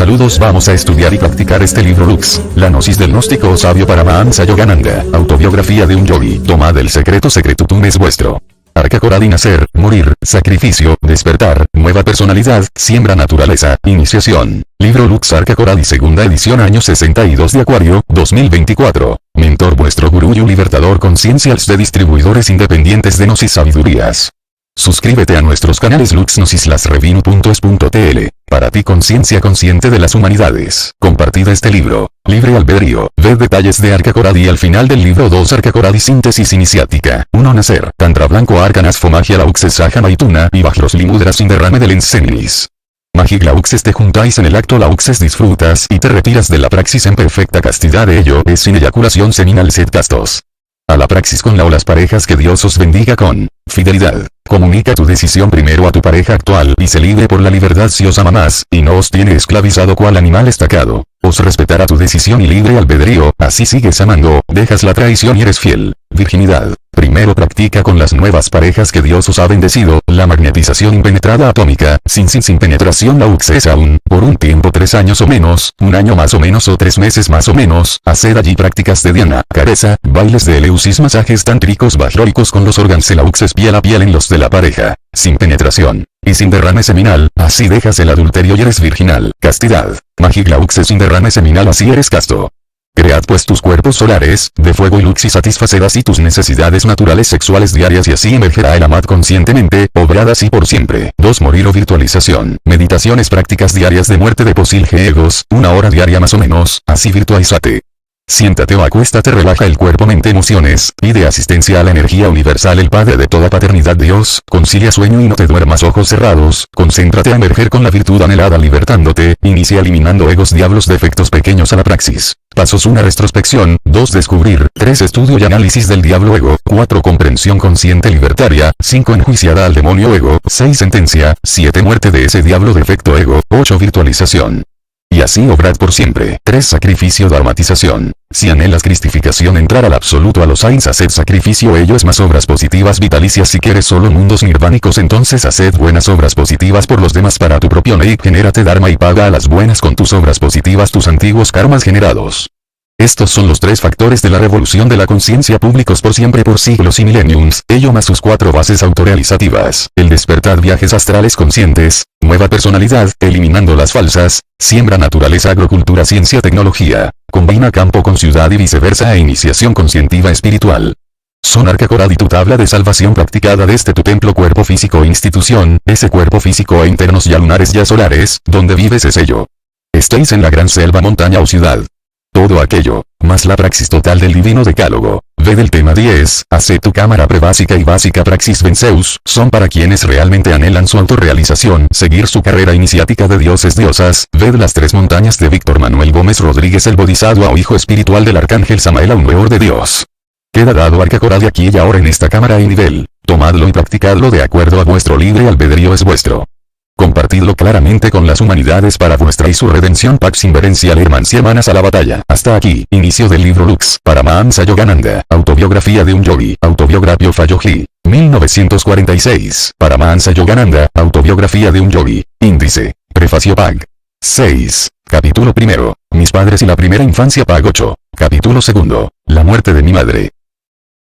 Saludos, vamos a estudiar y practicar este libro Lux, la gnosis del gnóstico o sabio Paramahansa Yogananda, autobiografía de un yogi, tomad el secreto secretutum es vuestro. Arca Coral y nacer, morir, sacrificio, despertar, nueva personalidad, siembra naturaleza, iniciación. Libro Lux Arca Coral y segunda edición año 62 de Acuario, 2024. Mentor vuestro gurú y libertador Consciencials de distribuidores independientes de gnosis sabidurías. Suscríbete a nuestros canales Lux Gnosis lasrevinu.es.tl. Para ti conciencia consciente de las humanidades. Compartid este libro. Libre albedrío. Ved detalles de Arca Coral y al final del libro 2 Arca Coral y síntesis iniciática. 1 nacer. Tantra blanco Arcanas Fomagia Lauxes Saja Maituna y Bajros Limudras sin derrame del Ensenilis. Magig Lauxes te juntáis en el acto Lauxes disfrutas y te retiras de la praxis en perfecta castidad de ello es sin eyaculación seminal sed castos. A la praxis con la o las parejas que Dios os bendiga con fidelidad. Comunica tu decisión primero a tu pareja actual y se libre por la libertad si os ama más, y no os tiene esclavizado cual animal estacado. Os respetará tu decisión y libre albedrío, así sigues amando, dejas la traición y eres fiel. Virginidad. Primero practica con las nuevas parejas que Dios os ha bendecido, la magnetización impenetrada atómica, sin penetración Lauxes aún, por un tiempo 3 años o menos, 1 año más o menos o 3 meses más o menos, haced allí prácticas de Diana, careza, bailes de eleusis masajes tántricos bajróicos con los órganos Lauxes piel a piel en los de la pareja, sin penetración, y sin derrame seminal, así dejas el adulterio y eres virginal, castidad, Magig Lauxes sin derrame seminal así eres casto. Cread pues tus cuerpos solares, de fuego y luz y satisfaced así tus necesidades naturales sexuales diarias y así emergerá el amad conscientemente, obrad así por siempre. 2 morir o virtualización. Meditaciones prácticas diarias de muerte de posilge egos, 1 hora diaria más o menos, así virtualízate. Siéntate o acuéstate, relaja el cuerpo, mente, emociones, pide asistencia a la energía universal, el Padre de toda paternidad Dios, concilia sueño y no te duermas ojos cerrados, concéntrate a emerger con la virtud anhelada libertándote, inicia eliminando egos diablos defectos pequeños a la praxis. Pasos 1 retrospección, 2 descubrir, 3 estudio y análisis del diablo ego, 4 comprensión consciente libertaria, 5 enjuiciada al demonio ego, 6 sentencia, 7 muerte de ese diablo defecto ego, 8 virtualización. Y así obrad por siempre. 3 sacrificio de armatización. Si anhelas cristificación entrar al absoluto a los Ains haced sacrificio ello es más obras positivas vitalicias si quieres solo mundos nirvánicos entonces haced buenas obras positivas por los demás para tu propio ley genérate dharma y paga a las buenas con tus obras positivas tus antiguos karmas generados. Estos son los 3 factores de la revolución de la conciencia públicos por siempre por siglos y millenniums, ello más sus 4 bases autorrealizativas, el despertar viajes astrales conscientes, nueva personalidad, eliminando las falsas, siembra naturaleza agrocultura ciencia tecnología, combina campo con ciudad y viceversa e iniciación conscientiva espiritual. Son Arca Coral y tu tabla de salvación practicada desde tu templo cuerpo físico e institución, ese cuerpo físico e internos ya lunares ya solares, donde vives es ello. Estéis en la gran selva montaña o ciudad. Todo aquello, más la praxis total del divino decálogo, ved el tema 10, haced tu cámara prebásica y básica praxis venceus, son para quienes realmente anhelan su autorrealización, seguir su carrera iniciática de dioses diosas, ved las 3 montañas de Víctor Manuel Gómez Rodríguez el Bodhisattva o hijo espiritual del arcángel Samael a un weor de Dios. Queda dado Arca Coral de aquí y ahora en esta cámara y nivel, tomadlo y practicadlo de acuerdo a vuestro libre albedrío es vuestro. Compartidlo claramente con las humanidades para vuestra y su redención Pax Inverencial hermanos y hermanas a la batalla. Hasta aquí, inicio del libro Lux, Paramahansa Yogananda, autobiografía de un yogi, autobiografía Fayoji, 1946, Paramahansa Yogananda, autobiografía de un yogi, índice, prefacio Pag. 6, capítulo 1, mis padres y la primera infancia Pag 8, capítulo 2, la muerte de mi madre.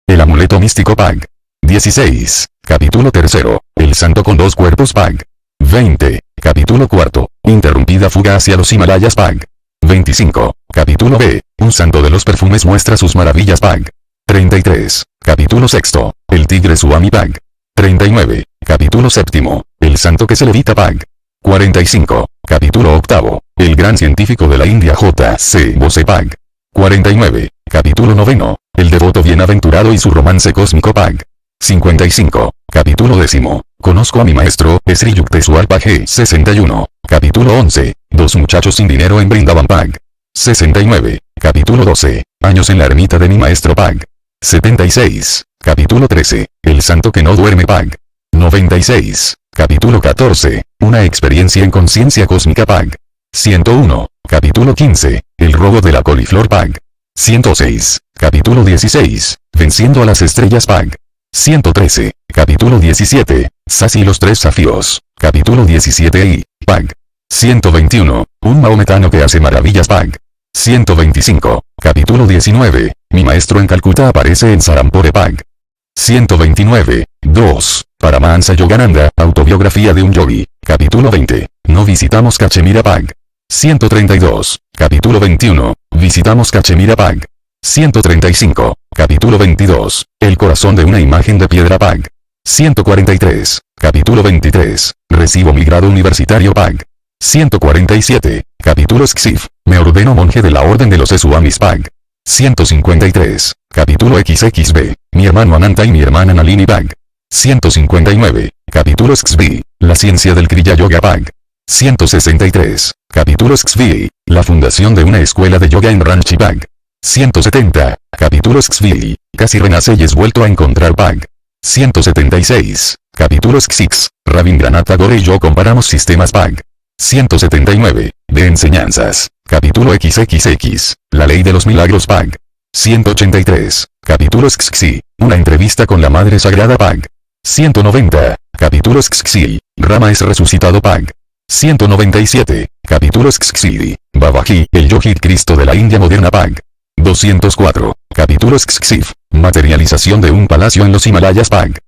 El amuleto místico Pag. 16, capítulo 3, el santo con 2 cuerpos Pag. 20, capítulo 4, interrumpida fuga hacia los Himalayas Pag. 25, capítulo B, un santo de los perfumes muestra sus maravillas Pag. 33, capítulo 6, el tigre Suami Pag. 39, capítulo 7, el santo que se levita Pag. 45, capítulo 8, el gran científico de la India J.C. Bose Pag. 49, capítulo 9, el devoto bienaventurado y su romance cósmico Pag. 55, capítulo 10, conozco a mi maestro, Sri Yukteswar Pag. 61, capítulo 11, 2 muchachos sin dinero en Brindavan Pag. 69, capítulo 12, años en la ermita de mi maestro Pag. 76, capítulo 13, el santo que no duerme Pag. 96, capítulo 14, una experiencia en conciencia cósmica Pag. 101, capítulo 15, el robo de la coliflor Pag. 106, capítulo 16, venciendo a las estrellas Pag. 113, capítulo 17, Sas y los 3 desafíos, capítulo 17 y Pag. 121. Un maometano que hace maravillas Pag. 125. Capítulo 19. Mi maestro en Calcuta aparece en Sarampore Pag. 129. 2. Paramahansa Yogananda, autobiografía de un yogi. Capítulo 20. No visitamos Cachemira Pag. 132. Capítulo 21. Visitamos Cachemira Pag. 135. Capítulo 22. El corazón de una imagen de piedra Pag. 143. Capítulo 23. Recibo mi grado universitario Pag. 147. Capítulo Xif. Me ordeno monje de la orden de los Eswamis Pag. 153. Capítulo XXB. Mi hermano Ananta y mi hermana Nalini Pag. 159. Capítulo XV. La ciencia del Kriya Yoga Pag. 163. Capítulo XV. La fundación de una escuela de yoga en Ranchi Pag. 170. Capítulo XV. Casi renace y es vuelto a encontrar Pag. 176. Capítulo XX. Rabindranath Tagore y yo comparamos sistemas Pag. 179. De enseñanzas. Capítulo XXX. La ley de los milagros Pag. 183. Capítulo XXI. Una entrevista con la Madre Sagrada Pag. 190. Capítulo XXI. Rama es resucitado Pag. 197. Capítulo XXI. Babaji, el yogi Cristo de la India moderna Pag. 204. Capítulo XXIF. Materialización de un palacio en los Himalayas Pag.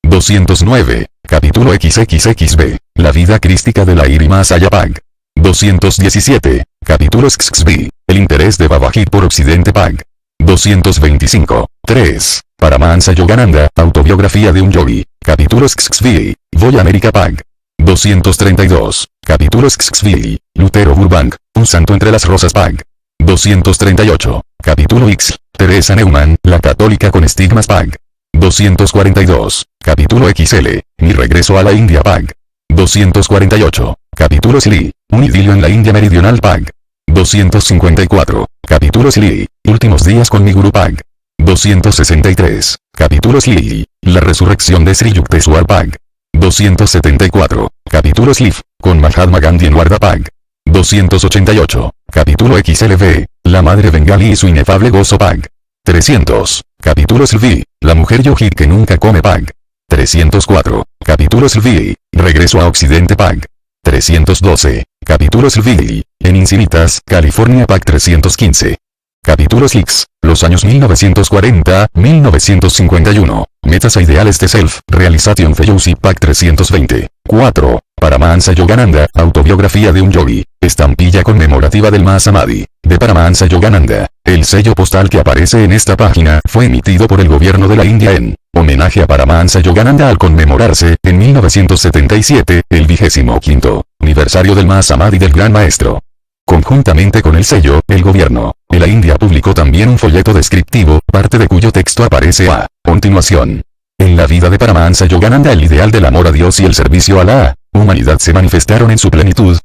209. Capítulo XXXB. La vida crística de la Irimasaya Pag. 217. Capítulo XXB. El interés de Babaji por Occidente Pag. 225. 3. Paramahansa Yogananda, autobiografía de un yogi. Capítulo XXV. Voy a América Pag. 232. Capítulo XXV. Lutero Burbank, un santo entre las rosas Pag. 238. Capítulo X. Teresa Neumann, la católica con estigmas Pag. 242. Capítulo XL. Mi regreso a la India Pag. 248. Capítulo Sli. Un idilio en la India meridional Pag. 254. Capítulo Sli. Últimos días con mi Guru Pag. 263. Capítulo Sli. La resurrección de Sri Yukteswar Pag. 274. Capítulo Slif. Con Mahatma Gandhi en Wardha Pag. 288. Capítulo XLV. La madre bengalí y su inefable gozo Pag. 300. Capítulo Svi. La mujer yogi que nunca come Pag. 304. Capítulo Svi. Regreso a Occidente Pag. 312. Capítulo Svi. En Encinitas, California Pag. 315. Capítulo 6. Los años 1940-1951. Metas e ideales de Self, Realization Fellowship Pag. 320. 4. Paramahansa Yogananda, autobiografía de un yogi. Estampilla conmemorativa del Mahasamadhi, de Paramahansa Yogananda. El sello postal que aparece en esta página fue emitido por el gobierno de la India en homenaje a Paramahansa Yogananda al conmemorarse, en 1977, el 25º aniversario del Mahasamadhi del Gran Maestro. Conjuntamente con el sello, el gobierno de la India publicó también un folleto descriptivo, parte de cuyo texto aparece a continuación. En la vida de Paramahansa Yogananda el ideal del amor a Dios y el servicio a la humanidad se manifestaron en su plenitud.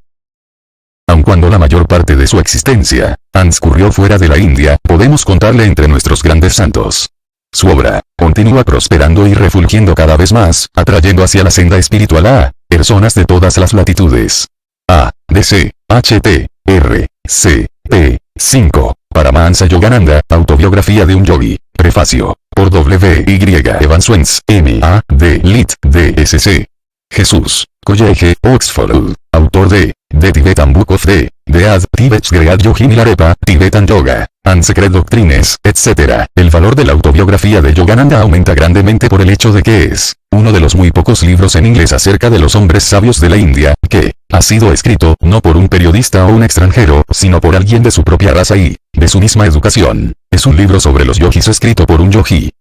Aun cuando la mayor parte de su existencia transcurrió fuera de la India, podemos contarle entre nuestros grandes santos. Su obra continúa prosperando y refulgiendo cada vez más, atrayendo hacia la senda espiritual a personas de todas las latitudes. A. D. C. H. T. R. C. P. 5. Paramahansa Yogananda, autobiografía de un yogi. Prefacio. Por W. Y. Evans Wentz, M. A. D. Lit. D. S. C. Jesús. College, Oxford. Autor de The Tibetan Book of the Tibet's Great Yogi Milarepa, Tibetan Yoga, and Secret Doctrines, etc. El valor de la autobiografía de Yogananda aumenta grandemente por el hecho de que es uno de los muy pocos libros en inglés acerca de los hombres sabios de la India, que ha sido escrito no por un periodista o un extranjero, sino por alguien de su propia raza y de su misma educación. Es un libro sobre los yogis escrito por un yogi.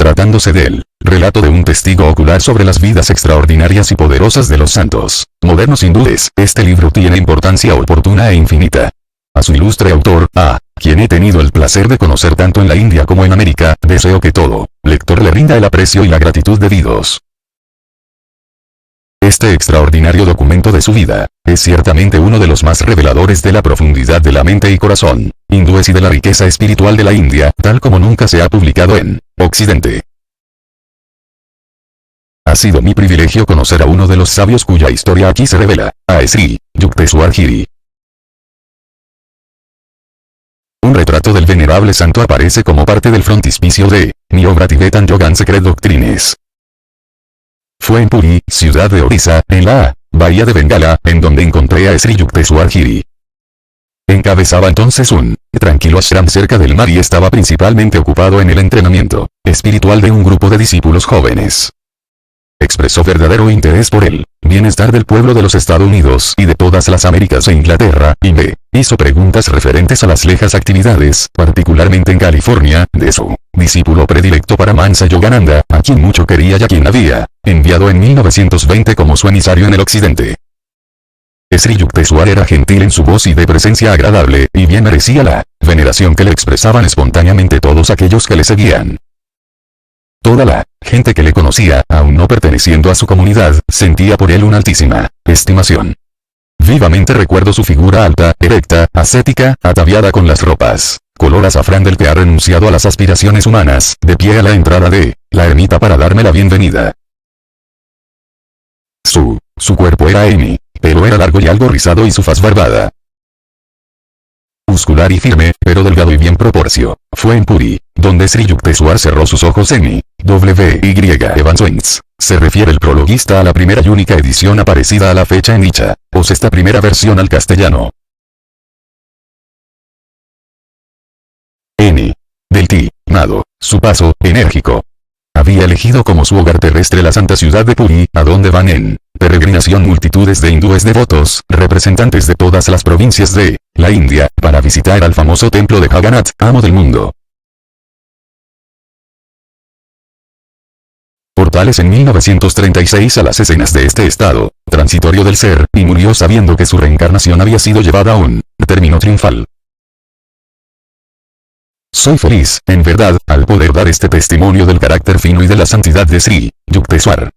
Tratándose del relato de un testigo ocular sobre las vidas extraordinarias y poderosas de los santos modernos hindúes, este libro tiene importancia oportuna e infinita. A su ilustre autor, a quien he tenido el placer de conocer tanto en la India como en América, deseo que todo lector le rinda el aprecio y la gratitud debidos. Este extraordinario documento de su vida es ciertamente uno de los más reveladores de la profundidad de la mente y corazón hindúes y de la riqueza espiritual de la India, tal como nunca se ha publicado en Occidente. Ha sido mi privilegio conocer a uno de los sabios cuya historia aquí se revela, a Sri Yukteswar Giri. Un retrato del venerable santo aparece como parte del frontispicio de mi obra Tibetan Yoga and Secret Doctrines. Fue en Puri, ciudad de Orissa, en la Bahía de Bengala, en donde encontré a Sri Yukteswar Giri. Encabezaba entonces un tranquilo ashram cerca del mar y estaba principalmente ocupado en el entrenamiento espiritual de un grupo de discípulos jóvenes. Expresó verdadero interés por el bienestar del pueblo de los Estados Unidos y de todas las Américas e Inglaterra, y me hizo preguntas referentes a las lejas actividades, particularmente en California, de su discípulo predilecto Paramahansa Yogananda, a quien mucho quería y a quien había enviado en 1920 como su emisario en el occidente. Sri Yukteswar era gentil en su voz y de presencia agradable, y bien merecía la veneración que le expresaban espontáneamente todos aquellos que le seguían. Toda la gente que le conocía, aun no perteneciendo a su comunidad, sentía por él una altísima estimación. Vivamente recuerdo su figura alta, erecta, ascética, ataviada con las ropas color azafrán del que ha renunciado a las aspiraciones humanas, de pie a la entrada de la ermita para darme la bienvenida. Su cuerpo era mi pelo era largo y algo rizado y su faz barbada. Muscular y firme, pero delgado y bien proporcio. Fue en Puri, donde Sri Yukteswar cerró sus ojos en mi W.Y. Evans Wings. Se refiere el prologuista a la primera y única edición aparecida a la fecha en dicha, pues esta primera versión al castellano. N. Del Nado, su paso, enérgico. Había elegido como su hogar terrestre la santa ciudad de Puri, a donde van en peregrinación multitudes de hindúes devotos, representantes de todas las provincias de la India, para visitar al famoso templo de Jagannath, amo del mundo. Portales en 1936 a las escenas de este estado transitorio del ser, y murió sabiendo que su reencarnación había sido llevada a un término triunfal. Soy feliz, en verdad, al poder dar este testimonio del carácter fino y de la santidad de Sri Yukteswar.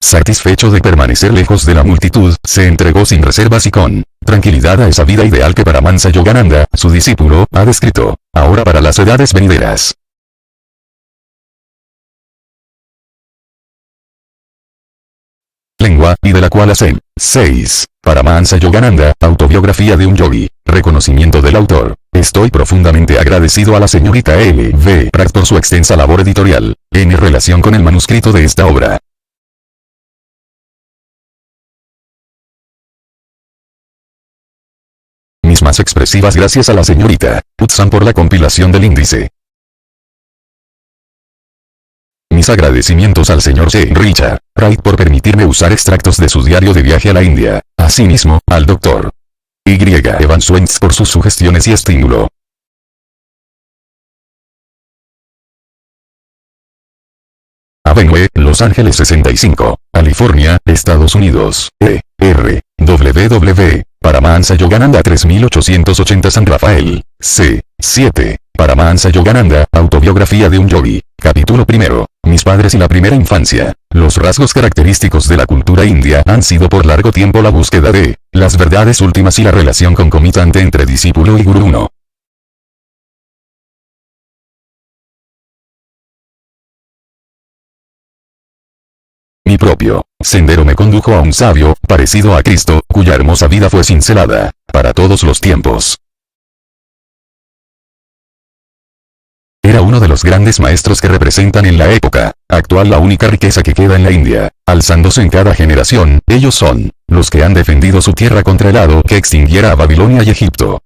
Satisfecho de permanecer lejos de la multitud, se entregó sin reservas y con tranquilidad a esa vida ideal que Paramahansa Yogananda, su discípulo, ha descrito, ahora para las edades venideras. Lengua, y de la cual hacen 6. Paramahansa Yogananda, autobiografía de un yogi. Reconocimiento del autor. Estoy profundamente agradecido a la señorita L.V. Pratt por su extensa labor editorial, en relación con el manuscrito de esta obra. Mis más expresivas gracias a la señorita Hudson por la compilación del índice. Mis agradecimientos al señor J. Richard Wright por permitirme usar extractos de su diario de viaje a la India, asimismo, al Dr. Y. Evans Wentz por sus sugestiones y estímulo. Avenue, Los Ángeles 65, California, Estados Unidos, E.R. www. Paramahansa Yogananda 3880 San Rafael, C. 7. Paramahansa Yogananda, autobiografía de un yogi. Capítulo 1. Mis padres y la primera infancia. Los rasgos característicos de la cultura india han sido por largo tiempo la búsqueda de las verdades últimas y la relación concomitante entre discípulo y gurú 1. Mi propio sendero me condujo a un sabio, parecido a Cristo, cuya hermosa vida fue cincelada para todos los tiempos. Era uno de los grandes maestros que representan en la época actual la única riqueza que queda en la India, alzándose en cada generación. Ellos son los que han defendido su tierra contra el hado que extinguiera a Babilonia y Egipto.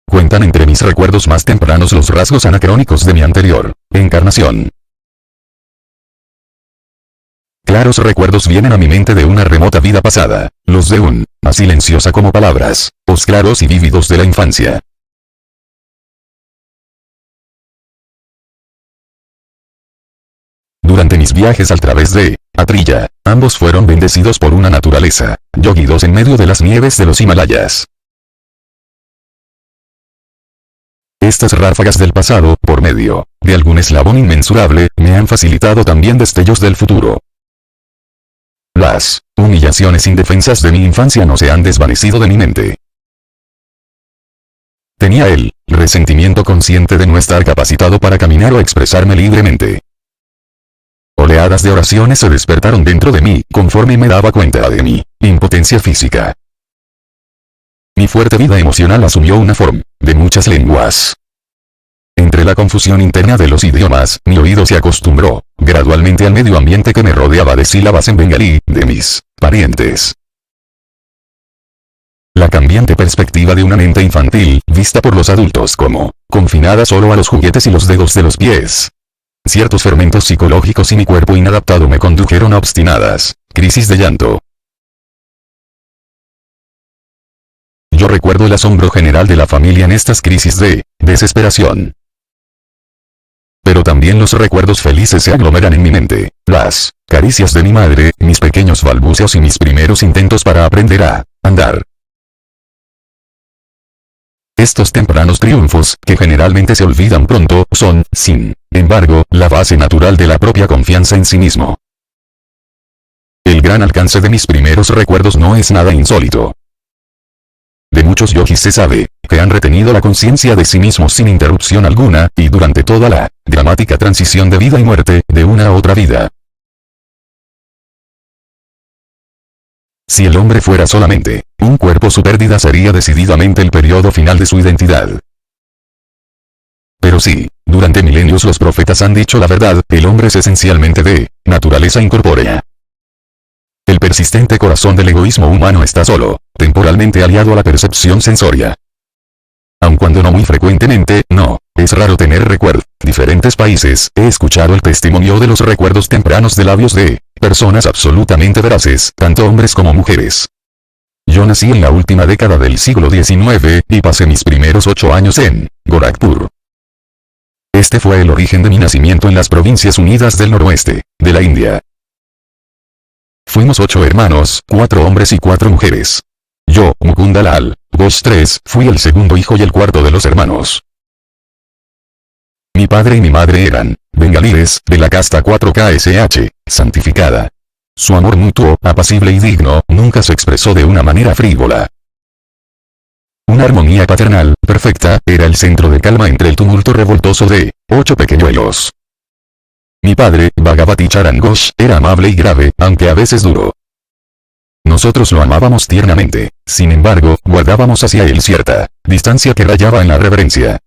Cuentan entre mis recuerdos más tempranos los rasgos anacrónicos de mi anterior encarnación. Claros recuerdos vienen a mi mente de una remota vida pasada, los de un más silenciosa como palabras, os claros y vívidos de la infancia. Durante mis viajes al través de Atrilla, ambos fueron bendecidos por una naturaleza, yoguidos en medio de las nieves de los Himalayas. Estas ráfagas del pasado, por medio de algún eslabón inmensurable, me han facilitado también destellos del futuro. Las humillaciones indefensas de mi infancia no se han desvanecido de mi mente. Tenía el resentimiento consciente de no estar capacitado para caminar o expresarme libremente. Oleadas de oraciones se despertaron dentro de mí, conforme me daba cuenta de mi impotencia física. Mi fuerte vida emocional asumió una forma de muchas lenguas. Entre la confusión interna de los idiomas, mi oído se acostumbró, gradualmente al medio ambiente que me rodeaba de sílabas en bengalí, de mis parientes. La cambiante perspectiva de una mente infantil, vista por los adultos como confinada solo a los juguetes y los dedos de los pies. Ciertos fermentos psicológicos y mi cuerpo inadaptado me condujeron a obstinadas crisis de llanto. Yo recuerdo el asombro general de la familia en estas crisis de desesperación. Pero también los recuerdos felices se aglomeran en mi mente, las caricias de mi madre, mis pequeños balbuceos y mis primeros intentos para aprender a andar. Estos tempranos triunfos, que generalmente se olvidan pronto, son, sin embargo, la base natural de la propia confianza en sí mismo. El gran alcance de mis primeros recuerdos no es nada insólito. De muchos yogis se sabe, que han retenido la conciencia de sí mismos sin interrupción alguna, y durante toda la dramática transición de vida y muerte, de una a otra vida. Si el hombre fuera solamente un cuerpo, su pérdida sería decididamente el periodo final de su identidad. Pero sí, durante milenios los profetas han dicho la verdad, el hombre es esencialmente de naturaleza incorpórea. El persistente corazón del egoísmo humano está solo, temporalmente aliado a la percepción sensoria. Aun cuando no muy frecuentemente, no, es raro tener recuerdos. Diferentes países, he escuchado el testimonio de los recuerdos tempranos de labios de personas absolutamente veraces, tanto hombres como mujeres. Yo nací en la última década del siglo XIX, y pasé mis primeros 8 años en Gorakhpur. Este fue el origen de mi nacimiento en las Provincias Unidas del Noroeste, de la India. Fuimos 8 hermanos, 4 hombres y 4 mujeres. Yo, Mukundalal, Ghosh III, fui el segundo hijo y el cuarto de los hermanos. Mi padre y mi madre eran bengalíes, de la casta 4KSH, santificada. Su amor mutuo, apacible y digno, nunca se expresó de una manera frívola. Una armonía paternal, perfecta, era el centro de calma entre el tumulto revoltoso de 8 pequeñuelos. Mi padre, Bhagavati Charan Ghosh, era amable y grave, aunque a veces duro. Nosotros lo amábamos tiernamente, sin embargo, guardábamos hacia él cierta distancia que rayaba en la reverencia.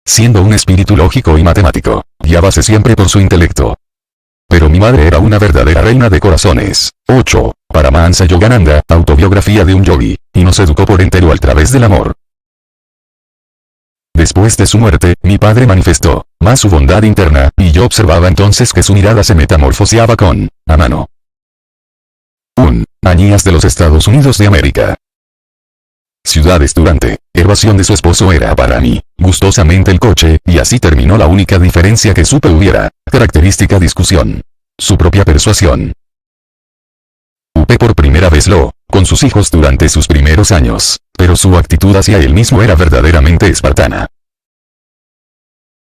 Siendo un espíritu lógico y matemático, guiábase siempre por su intelecto. Pero mi madre era una verdadera reina de corazones. 8. Paramahansa Yogananda, autobiografía de un yogi, y nos educó por entero a través del amor. Después de su muerte, mi padre manifestó más su bondad interna, y yo observaba entonces que su mirada se metamorfoseaba con a mano. Añías de los Estados Unidos de América. Ciudades durante evasión de su esposo era para mí, gustosamente el coche, y así terminó la única diferencia que supe hubiera, característica discusión. Su propia persuasión. Upe por primera vez con sus hijos durante sus primeros años, pero su actitud hacia él mismo era verdaderamente espartana.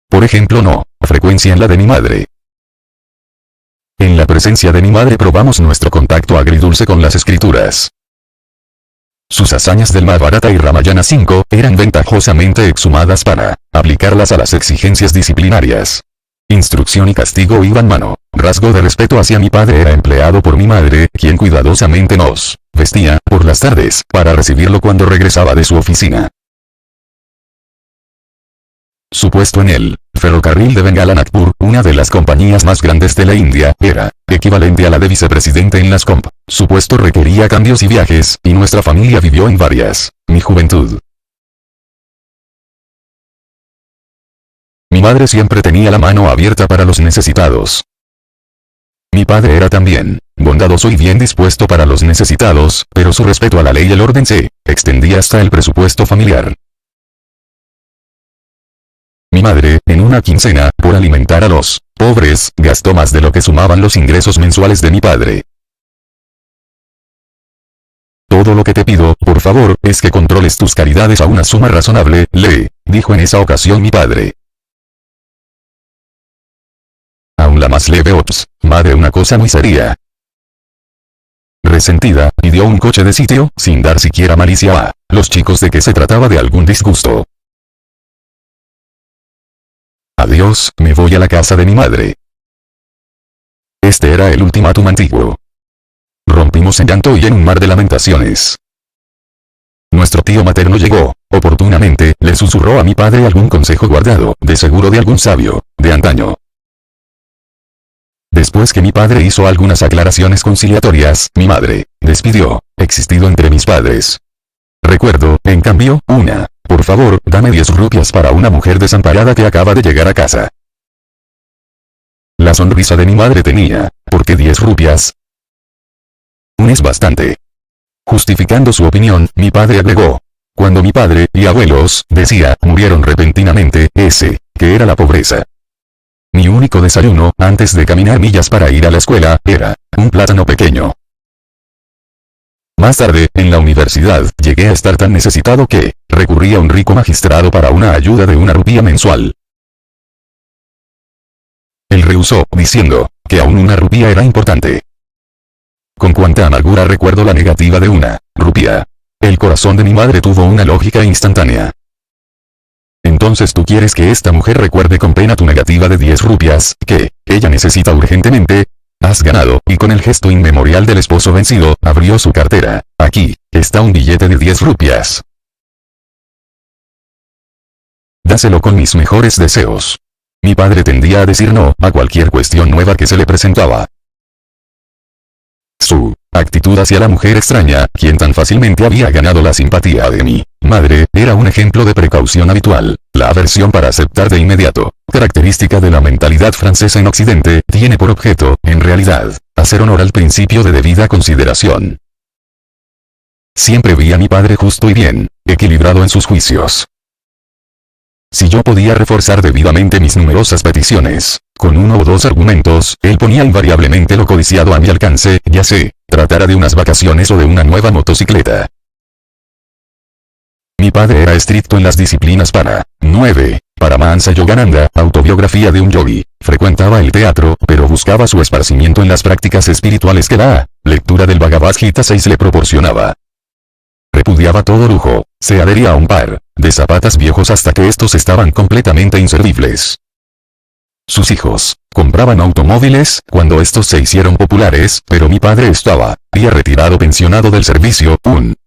Por ejemplo, no frecuencia en la de mi madre. En la presencia de mi madre probamos nuestro contacto agridulce con las escrituras. Sus hazañas del Mahabharata y Ramayana 5 eran ventajosamente exhumadas para aplicarlas a las exigencias disciplinarias. Instrucción y castigo iban mano. Rasgo de respeto hacia mi padre era empleado por mi madre, quien cuidadosamente nos vestía por las tardes para recibirlo cuando regresaba de su oficina. Su puesto en el ferrocarril de Bengala Nagpur, una de las compañías más grandes de la India, era equivalente a la de vicepresidente en las comp. Su puesto requería cambios y viajes, y nuestra familia vivió en varias. Mi juventud. Mi madre siempre tenía la mano abierta para los necesitados. Mi padre era también bondadoso y bien dispuesto para los necesitados, pero su respeto a la ley y el orden se extendía hasta el presupuesto familiar. Mi madre, en una quincena, por alimentar a los pobres, gastó más de lo que sumaban los ingresos mensuales de mi padre. Todo lo que te pido, por favor, es que controles tus caridades a una suma razonable, le dijo en esa ocasión mi padre. Aún la más leve madre, una cosa muy seria. Resentida, pidió un coche de sitio, sin dar siquiera malicia a los chicos de que se trataba de algún disgusto. Adiós, me voy a la casa de mi madre. Este era el ultimátum antiguo. Rompimos en llanto y en un mar de lamentaciones. Nuestro tío materno llegó. Oportunamente, le susurró a mi padre algún consejo guardado, de seguro de algún sabio, de antaño. Después que mi padre hizo algunas aclaraciones conciliatorias, mi madre despidió existido entre mis padres. Recuerdo, en cambio, por favor, dame 10 rupias para una mujer desamparada que acaba de llegar a casa. La sonrisa de mi madre tenía, ¿por qué 10 rupias? Es bastante. Justificando su opinión, mi padre agregó. Cuando mi padre y abuelos, decía, murieron repentinamente, que era la pobreza. Mi único desayuno, antes de caminar millas para ir a la escuela, era un plátano pequeño. Más tarde, en la universidad, llegué a estar tan necesitado que recurrí a un rico magistrado para una ayuda de 1 rupia mensual. Él rehusó, diciendo que aún 1 rupia era importante. Con cuánta amargura recuerdo la negativa de 1 rupia. El corazón de mi madre tuvo una lógica instantánea. Entonces tú quieres que esta mujer recuerde con pena tu negativa de 10 rupias, que ella necesita urgentemente. Has ganado, y con el gesto inmemorial del esposo vencido, abrió su cartera. Aquí está un billete de 10 rupias. Dáselo con mis mejores deseos. Mi padre tendía a decir no a cualquier cuestión nueva que se le presentaba. Su actitud hacia la mujer extraña, quien tan fácilmente había ganado la simpatía de mi madre, era un ejemplo de precaución habitual. La aversión para aceptar de inmediato, característica de la mentalidad francesa en Occidente, tiene por objeto, en realidad, hacer honor al principio de debida consideración. Siempre vi a mi padre justo y bien equilibrado en sus juicios. Si yo podía reforzar debidamente mis numerosas peticiones, con 1 o 2 argumentos, él ponía invariablemente lo codiciado a mi alcance, ya se tratara de unas vacaciones o de una nueva motocicleta. Mi padre era estricto en las disciplinas para 9. Paramahansa Yogananda, autobiografía de un yogi. Frecuentaba el teatro, pero buscaba su esparcimiento en las prácticas espirituales que la lectura del Bhagavad Gita 6 le proporcionaba. Repudiaba todo lujo, se adhería a un par de zapatos viejos hasta que estos estaban completamente inservibles. Sus hijos compraban automóviles cuando estos se hicieron populares, pero mi padre estaba ya retirado pensionado del servicio.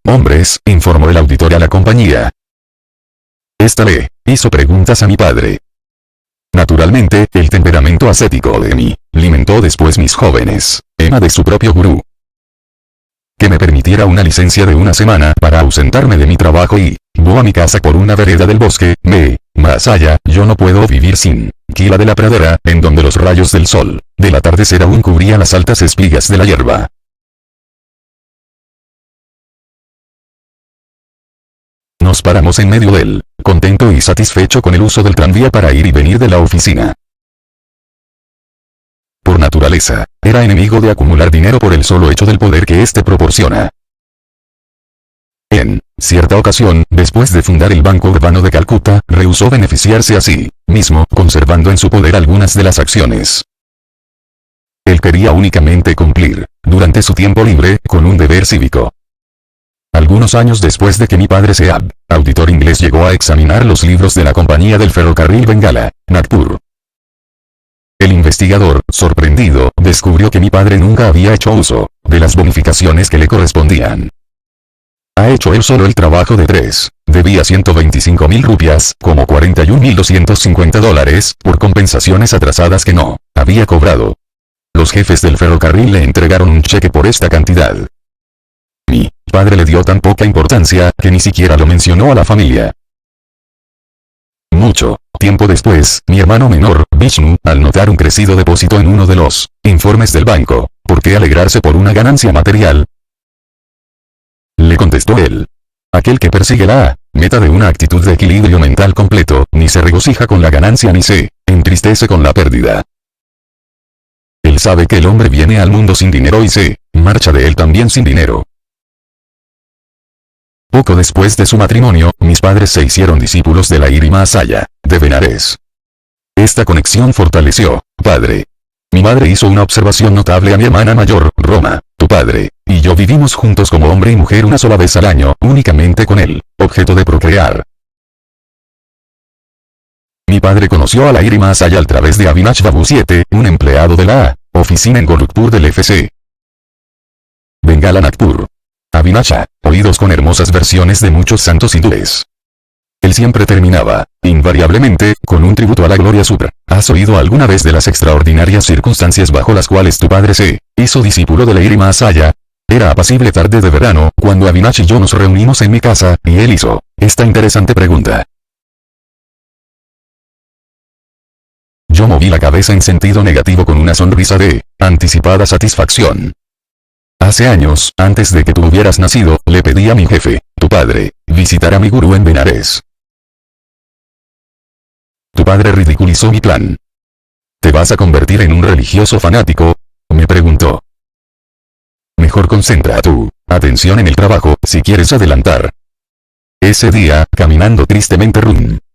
Hombres, informó el auditor a la compañía. Esta le hizo preguntas a mi padre. Naturalmente, el temperamento ascético de mí alimentó después mis jóvenes, ema de su propio gurú. Que me permitiera una licencia de 1 semana para ausentarme de mi trabajo y voy a mi casa por una vereda del bosque, más allá, yo no puedo vivir sin Quila de la pradera, en donde los rayos del sol del atardecer aún cubrían las altas espigas de la hierba. Nos paramos en medio del contento y satisfecho con el uso del tranvía para ir y venir de la oficina. Por naturaleza, era enemigo de acumular dinero por el solo hecho del poder que éste proporciona. En cierta ocasión, después de fundar el Banco Urbano de Calcuta, rehusó beneficiarse a sí mismo, conservando en su poder algunas de las acciones. Él quería únicamente cumplir, durante su tiempo libre, con un deber cívico. Algunos años después de que mi padre sea auditor inglés, llegó a examinar los libros de la compañía del ferrocarril Bengala, Nagpur. El investigador, sorprendido, descubrió que mi padre nunca había hecho uso de las bonificaciones que le correspondían. Ha hecho él solo el trabajo de 3. Debía 125.000 rupias, como $41.250, por compensaciones atrasadas que no había cobrado. Los jefes del ferrocarril le entregaron un cheque por esta cantidad. Mi padre le dio tan poca importancia, que ni siquiera lo mencionó a la familia. Mucho tiempo después, mi hermano menor, Vishnu, al notar un crecido depósito en uno de los informes del banco, ¿por qué alegrarse por una ganancia material?, le contestó él. Aquel que persigue la meta de una actitud de equilibrio mental completo, ni se regocija con la ganancia ni se entristece con la pérdida. Él sabe que el hombre viene al mundo sin dinero y se marcha de él también sin dinero. Poco después de su matrimonio, mis padres se hicieron discípulos de la Iri Mahasaya, de Benares. Esta conexión fortaleció, padre. Mi madre hizo una observación notable a mi hermana mayor, Roma. Tu padre y yo vivimos juntos como hombre y mujer una sola vez al año, únicamente con el objeto de procrear. Mi padre conoció a la Iri Mahasaya a través de Avinash Babu 7, un empleado de la oficina en Gorukhpur del FC. Bengala Nagpur. Avinacha, oídos con hermosas versiones de muchos santos hindúes. Él siempre terminaba, invariablemente, con un tributo a la gloria supra. ¿Has oído alguna vez de las extraordinarias circunstancias bajo las cuales tu padre se hizo discípulo de Lairi Mahasaya? Era apacible tarde de verano, cuando Avinash y yo nos reunimos en mi casa, y él hizo esta interesante pregunta. Yo moví la cabeza en sentido negativo con una sonrisa de anticipada satisfacción. Hace años, antes de que tú hubieras nacido, le pedí a mi jefe, tu padre, visitar a mi gurú en Benares. Tu padre ridiculizó mi plan. ¿Te vas a convertir en un religioso fanático?, me preguntó. Mejor concentra tu atención en el trabajo, si quieres adelantar. Ese día, caminando tristemente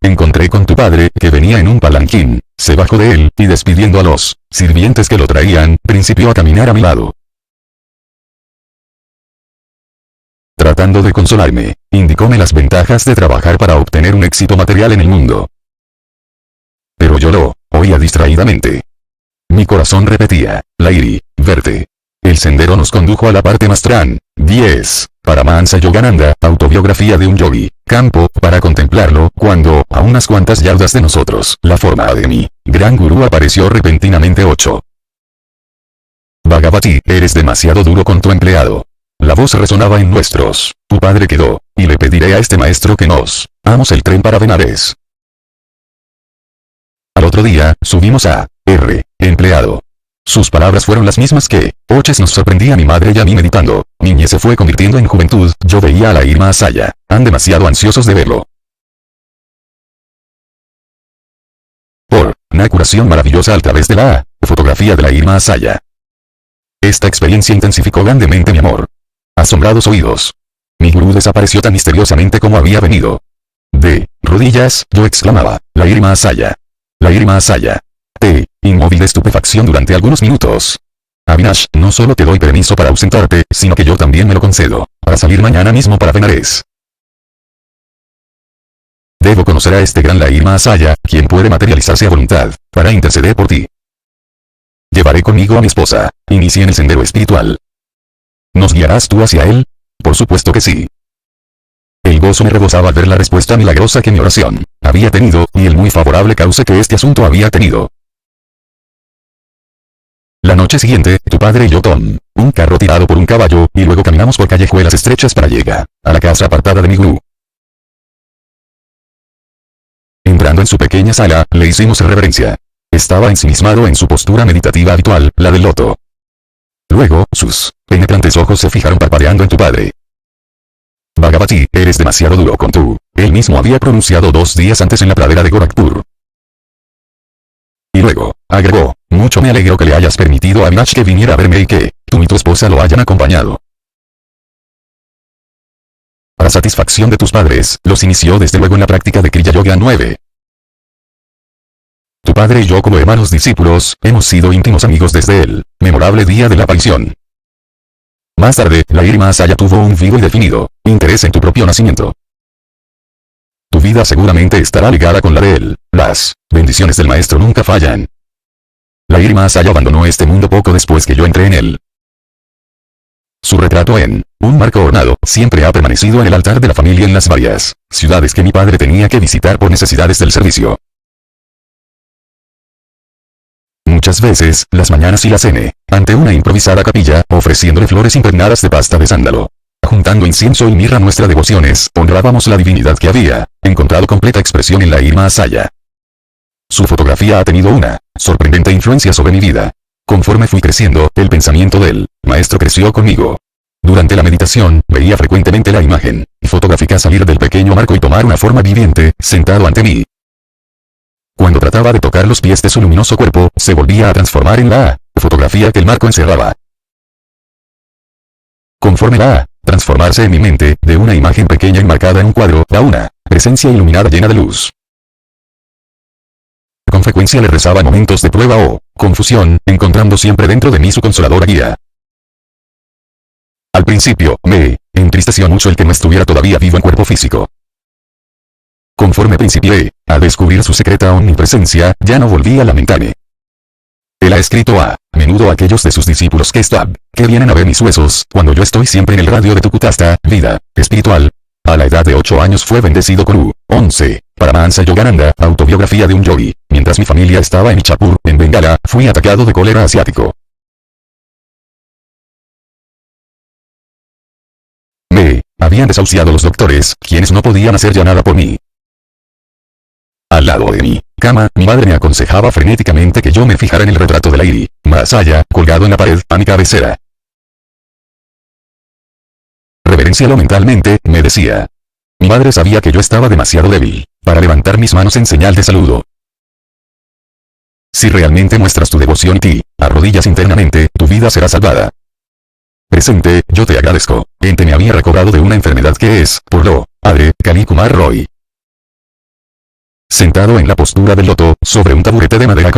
encontré con tu padre, que venía en un palanquín. Se bajó de él, y despidiendo a los sirvientes que lo traían, principió a caminar a mi lado. Tratando de consolarme, indicóme las ventajas de trabajar para obtener un éxito material en el mundo. Pero yo lo oía distraídamente. Mi corazón repetía, Lairi, verte. El sendero nos condujo a la parte más 10. Paramahansa Yogananda, autobiografía de un yogi. Campo, para contemplarlo, cuando, a unas cuantas yardas de nosotros, la forma de mi gran gurú apareció repentinamente. 8. Bhagavati, eres demasiado duro con tu empleado. La voz resonaba en nuestros. Tu padre quedó, y le pediré a este maestro que nos amos el tren para Benares. Al otro día, subimos a empleado. Sus palabras fueron las mismas que Oches nos sorprendía a mi madre y a mí meditando. Niñez se fue convirtiendo en juventud. Yo veía a Lairi Mahasaya. Han demasiado ansiosos de verlo. Por una curación maravillosa a través de la fotografía de Lairi Mahasaya. Esta experiencia intensificó grandemente mi amor. Asombrados oídos. Mi gurú desapareció tan misteriosamente como había venido. De rodillas, yo exclamaba, Lairi Mahasaya. Lairi Mahasaya. Inmóvil de estupefacción durante algunos minutos. Avinash, no solo te doy permiso para ausentarte, sino que yo también me lo concedo, para salir mañana mismo para Benares. Debo conocer a este gran Lairi Mahasaya, quien puede materializarse a voluntad, para interceder por ti. Llevaré conmigo a mi esposa. Inicie en el sendero espiritual. ¿Nos guiarás tú hacia él? Por supuesto que sí. El gozo me rebosaba al ver la respuesta milagrosa que mi oración había tenido, y el muy favorable cauce que este asunto había tenido. La noche siguiente, tu padre y yo un carro tirado por un caballo, y luego caminamos por callejuelas estrechas para llegar a la casa apartada de mi gurú. Entrando en su pequeña sala, le hicimos reverencia. Estaba ensimismado en su postura meditativa habitual, la del loto. Luego, sus penetrantes ojos se fijaron parpadeando en tu padre. Bhagavati, eres demasiado duro con tú. Él mismo había pronunciado 2 días antes en la pradera de Gorakhpur. Y luego, agregó, mucho me alegro que le hayas permitido a Avinash que viniera a verme y que tú y tu esposa lo hayan acompañado. Para satisfacción de tus padres, los inició desde luego en la práctica de Kriya Yoga 9. Tu padre y yo como hermanos discípulos, hemos sido íntimos amigos desde el memorable día de la aparición. Más tarde, Lairi Mahasaya tuvo un vivo y definido interés en tu propio nacimiento. Tu vida seguramente estará ligada con la de él. Las bendiciones del maestro nunca fallan. Lairi Mahasaya abandonó este mundo poco después que yo entré en él. Su retrato en un marco ornado siempre ha permanecido en el altar de la familia en las varias ciudades que mi padre tenía que visitar por necesidades del servicio. Muchas veces, las mañanas y la cena, ante una improvisada capilla, ofreciéndole flores impregnadas de pasta de sándalo. Juntando incienso y mirra a nuestras devociones, honrábamos la divinidad que había encontrado completa expresión en Lairi Mahasaya. Su fotografía ha tenido una sorprendente influencia sobre mi vida. Conforme fui creciendo, el pensamiento del maestro creció conmigo. Durante la meditación, veía frecuentemente la imagen fotográfica salir del pequeño marco y tomar una forma viviente, sentado ante mí. Cuando trataba de tocar los pies de su luminoso cuerpo, se volvía a transformar en la fotografía que el marco encerraba. Conforme la transformarse en mi mente, de una imagen pequeña enmarcada en un cuadro, a una presencia iluminada llena de luz. Con frecuencia le rezaba en momentos de prueba o confusión, encontrando siempre dentro de mí su consoladora guía. Al principio, me entristeció mucho el que no estuviera todavía vivo en cuerpo físico. Conforme principié a descubrir su secreta omnipresencia, ya no volví a lamentarme. Él ha escrito a menudo a aquellos de sus discípulos que vienen a ver mis huesos, cuando yo estoy siempre en el radio de Tukutasta, vida espiritual. A la edad de 8 años fue bendecido con U11, Paramahansa Yogananda, autobiografía de un yogi. Mientras mi familia estaba en Ichapur, en Bengala, fui atacado de cólera asiático. Me habían desahuciado los doctores, quienes no podían hacer ya nada por mí. Al lado de mi cama, mi madre me aconsejaba frenéticamente que yo me fijara en el retrato de Lairi Mahasaya, colgado en la pared, a mi cabecera. Reverencialo mentalmente, me decía. Mi madre sabía que yo estaba demasiado débil para levantar mis manos en señal de saludo. Si realmente muestras tu devoción y te arrodillas internamente, tu vida será salvada. Presente, yo te agradezco. Ente me había recobrado de una enfermedad que es, por lo padre, Kali Kumar Roy. Sentado en la postura del loto, sobre un taburete de madera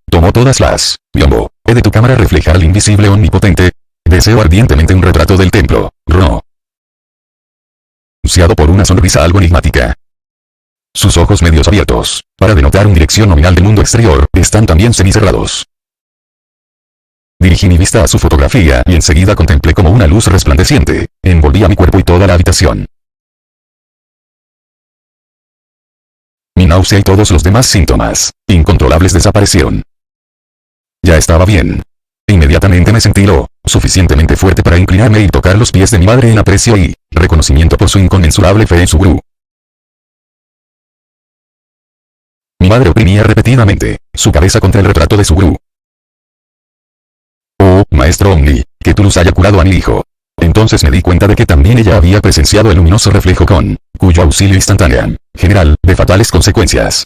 tomó todas las biombo de tu cámara reflejar al invisible omnipotente. Deseo ardientemente un retrato del templo, Ro. Anunciado por una sonrisa algo enigmática. Sus ojos medios abiertos, para denotar una dirección nominal del mundo exterior, están también semicerrados. Dirigí mi vista a su fotografía y enseguida contemplé como una luz resplandeciente envolvía mi cuerpo y toda la habitación. Mi náusea y todos los demás síntomas incontrolables desaparecieron. Ya estaba bien. Inmediatamente me sentí lo suficientemente fuerte para inclinarme y tocar los pies de mi madre en aprecio y reconocimiento por su inconmensurable fe en su gurú. Mi madre oprimía repetidamente su cabeza contra el retrato de su gurú. Oh, maestro Omni, que tu luz haya curado a mi hijo. Entonces me di cuenta de que también ella había presenciado el luminoso reflejo cuyo auxilio instantáneo, general, de fatales consecuencias.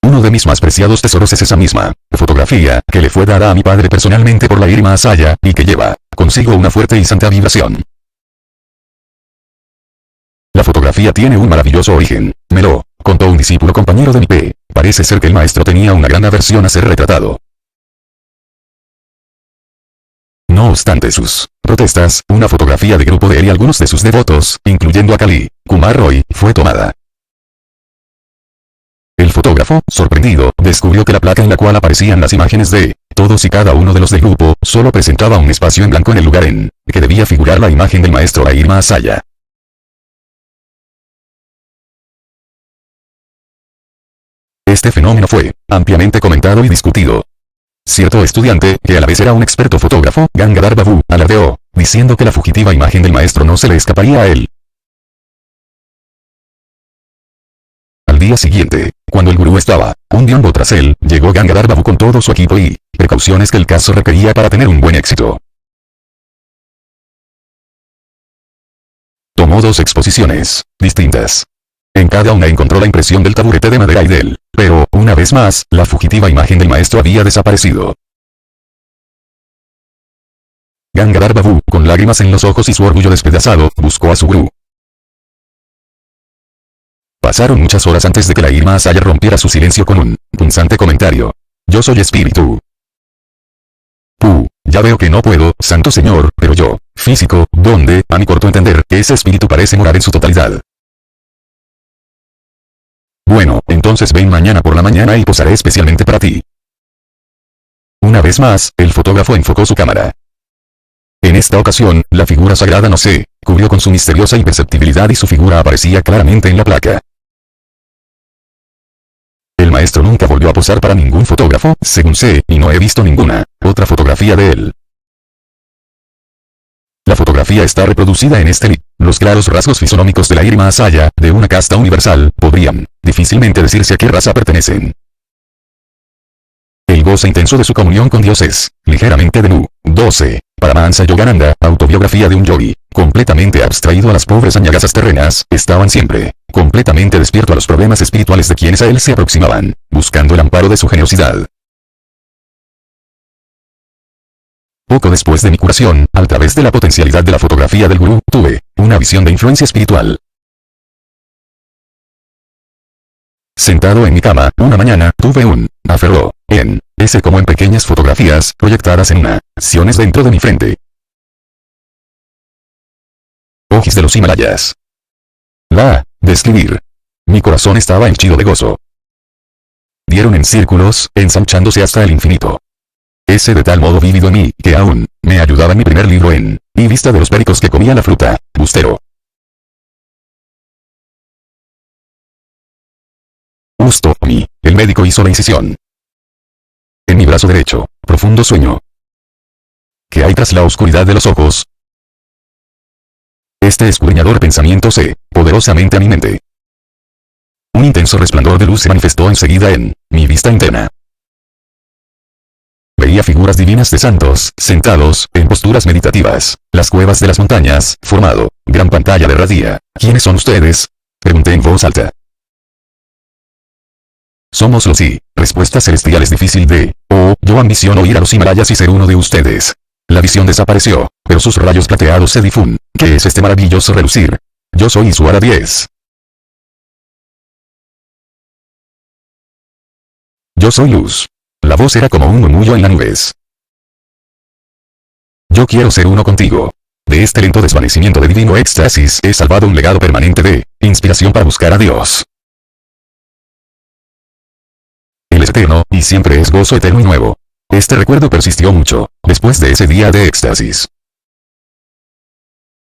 Uno de mis más preciados tesoros es esa misma fotografía que le fue dada a mi padre personalmente por Lairi Mahasaya y que lleva consigo una fuerte y santa vibración. La fotografía tiene un maravilloso origen, me lo contó un discípulo compañero de mi P. Parece ser que el maestro tenía una gran aversión a ser retratado. No obstante sus protestas, una fotografía de grupo de él y algunos de sus devotos, incluyendo a Kali Kumar Roy, fue tomada. El fotógrafo, sorprendido, descubrió que la placa en la cual aparecían las imágenes de todos y cada uno de los del grupo, solo presentaba un espacio en blanco en el lugar en que debía figurar la imagen del maestro Lairi Mahasaya. Este fenómeno fue ampliamente comentado y discutido. Cierto estudiante, que a la vez era un experto fotógrafo, Gangadhar Babu, alardeó, diciendo que la fugitiva imagen del maestro no se le escaparía a él. Al día siguiente, cuando el gurú estaba un biombo tras él, llegó Gangadhar Babu con todo su equipo y precauciones que el caso requería para tener un buen éxito. Tomó 2 exposiciones distintas. En cada una encontró la impresión del taburete de madera y del, pero, una vez más, la fugitiva imagen del maestro había desaparecido. Gangadhar Babu, con lágrimas en los ojos y su orgullo despedazado, buscó a su gurú. Pasaron muchas horas antes de que Lairi Mahasaya rompiera su silencio con un punzante comentario. Yo soy espíritu. Ya veo que no puedo, santo señor, pero yo, físico, ¿dónde? A mi corto entender, ese espíritu parece morar en su totalidad. Bueno, entonces ven mañana por la mañana y posaré especialmente para ti. Una vez más, el fotógrafo enfocó su cámara. En esta ocasión, la figura sagrada no se cubrió con su misteriosa imperceptibilidad y su figura aparecía claramente en la placa. El maestro nunca volvió a posar para ningún fotógrafo, según sé, y no he visto ninguna otra fotografía de él. La fotografía está reproducida en este libro. Los claros rasgos fisonómicos de Lairi Mahasaya, de una casta universal, podrían difícilmente decirse a qué raza pertenecen. El goce intenso de su comunión con Dios es ligeramente de U12, Paramahansa Yogananda, autobiografía de un yogi, completamente abstraído a las pobres añagasas terrenas, estaban siempre completamente despierto a los problemas espirituales de quienes a él se aproximaban, buscando el amparo de su generosidad. Poco después de mi curación, a través de la potencialidad de la fotografía del gurú, tuve una visión de influencia espiritual. Sentado en mi cama, una mañana, tuve un aferro en ese como en pequeñas fotografías, proyectadas en naciones dentro de mi frente. Ojis de los Himalayas. Describir. Mi corazón estaba henchido de gozo. dieron en círculos, ensanchándose hasta el infinito. Ese de tal modo vívido en mí, que aún me ayudaba en mi primer libro en Y vista de los pericos que comía la fruta, Bustero. Justo, el médico hizo la incisión. En mi brazo derecho, profundo sueño. ¿Qué hay tras la oscuridad de los ojos? Este escudriñador pensamiento se, poderosamente a mi mente. Un intenso resplandor de luz se manifestó enseguida en mi vista interna. Veía figuras divinas de santos, sentados, en posturas meditativas, las cuevas de las montañas, formado, gran pantalla de radía. ¿Quiénes son ustedes? Pregunté en voz alta. Somos los sí, respuestas celestiales difícil de, yo ambiciono ir a los Himalayas y ser uno de ustedes. La visión desapareció, pero sus rayos plateados se difunden. ¿Qué es este maravilloso relucir? Yo soy Isuara 10. Yo soy luz. La voz era como un murmullo en las nubes. Yo quiero ser uno contigo. De este lento desvanecimiento de divino éxtasis he salvado un legado permanente de inspiración para buscar a Dios. Él es eterno, y siempre es gozo eterno y nuevo. Este recuerdo persistió mucho, después de ese día de éxtasis.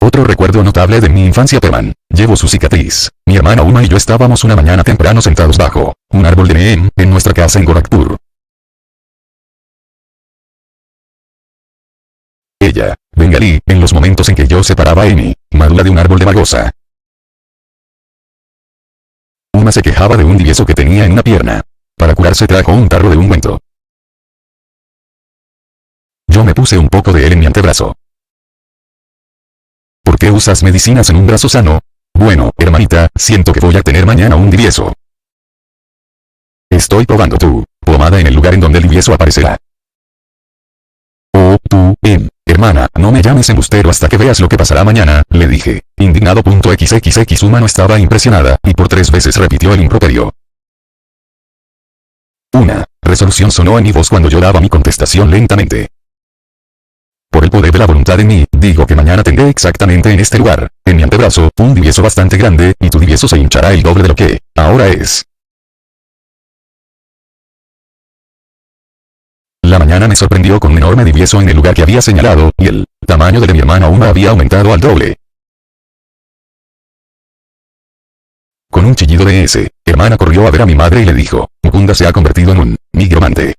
Otro recuerdo notable de mi infancia Perman, llevo su cicatriz. Mi hermana Uma y yo estábamos una mañana temprano sentados bajo un árbol de neem, en nuestra casa en Gorakhpur. Ella, bengalí, en los momentos en que yo separaba a Amy, madura de un árbol de magosa. Uma se quejaba de un divieso que tenía en una pierna. Para curarse trajo un tarro de ungüento. Yo me puse un poco de él en mi antebrazo. ¿Por qué usas medicinas en un brazo sano? Bueno, hermanita, siento que voy a tener mañana un divieso. Estoy probando tu pomada en el lugar en donde el divieso aparecerá. Oh, tú, hermana, no me llames embustero hasta que veas lo que pasará mañana, le dije. Indignado. XXX Uma no estaba impresionada, y por 3 veces repitió el improperio. Una resolución sonó en mi voz cuando yo daba mi contestación lentamente. Por el poder de la voluntad en mí, digo que mañana tendré exactamente en este lugar, en mi antebrazo, un divieso bastante grande, y tu divieso se hinchará el doble de lo que ahora es. La mañana me sorprendió con un enorme divieso en el lugar que había señalado, y el tamaño del de mi hermana Uma había aumentado al doble. Con un chillido de ese, hermana corrió a ver a mi madre y le dijo, Mukunda se ha convertido en un nigromante.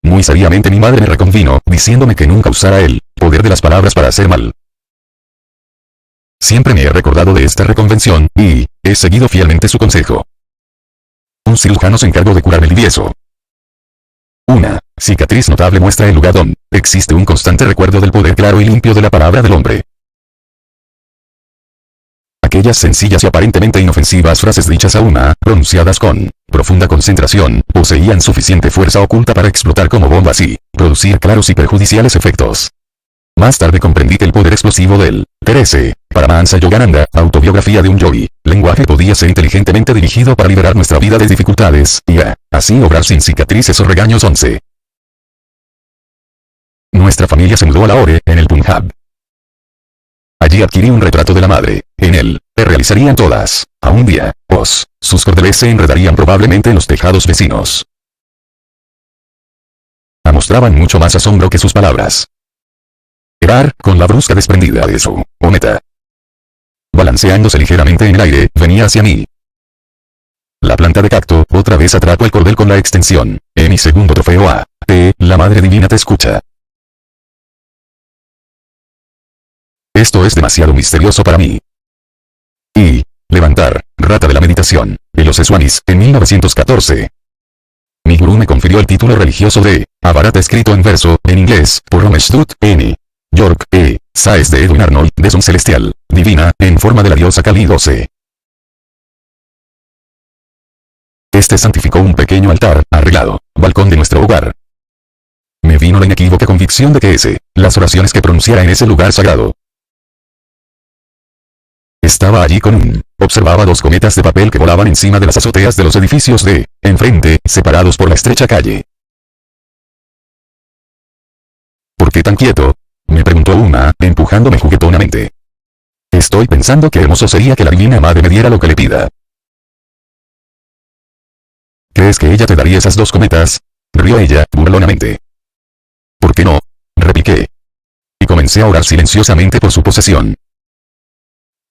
Muy sabiamente mi madre me reconvino, diciéndome que nunca usara el poder de las palabras para hacer mal. Siempre me he recordado de esta reconvención, y he seguido fielmente su consejo. Un cirujano se encargó de curarme el divieso. Una cicatriz notable muestra el lugar donde existe un constante recuerdo del poder claro y limpio de la palabra del hombre. Aquellas sencillas y aparentemente inofensivas frases dichas a Uma, pronunciadas con profunda concentración, poseían suficiente fuerza oculta para explotar como bombas y producir claros y perjudiciales efectos. Más tarde comprendí que el poder explosivo del Terese, Paramahansa Yogananda, autobiografía de un yogi, lenguaje podía ser inteligentemente dirigido para liberar nuestra vida de dificultades, y así obrar sin cicatrices o regaños. 11. Nuestra familia se mudó a Lahore, en el Punjab. Allí adquirí un retrato de la madre. En él, se realizarían todas, a un día, sus cordeles se enredarían probablemente en los tejados vecinos. Mostraban mucho más asombro que sus palabras. Erar, con la brusca desprendida de su cometa, balanceándose ligeramente en el aire, venía hacia mí. La planta de cacto otra vez atrapó el cordel con la extensión. En mi segundo trofeo la Madre Divina te escucha. Esto es demasiado misterioso para mí. Y levantar, rata de la meditación, de los Swamis, en 1914. Mi gurú me confirió el título religioso de Avarata escrito en verso, en inglés, por Romeshdut, N. York, Saes de Edwin Arnold, de Son Celestial, Divina, en forma de la diosa Kali 12. Este santificó un pequeño altar, arreglado, balcón de nuestro hogar. Me vino la inequívoca convicción de que las oraciones que pronunciara en ese lugar sagrado. Estaba allí observaba 2 cometas de papel que volaban encima de las azoteas de los edificios de enfrente, separados por la estrecha calle. ¿Por qué tan quieto?, me preguntó Uma, empujándome juguetonamente. Estoy pensando qué hermoso sería que la Divina Madre me diera lo que le pida. ¿Crees que ella te daría esas 2 cometas? Rió ella, burlonamente. ¿Por qué no? Repliqué. Y comencé a orar silenciosamente por su posesión.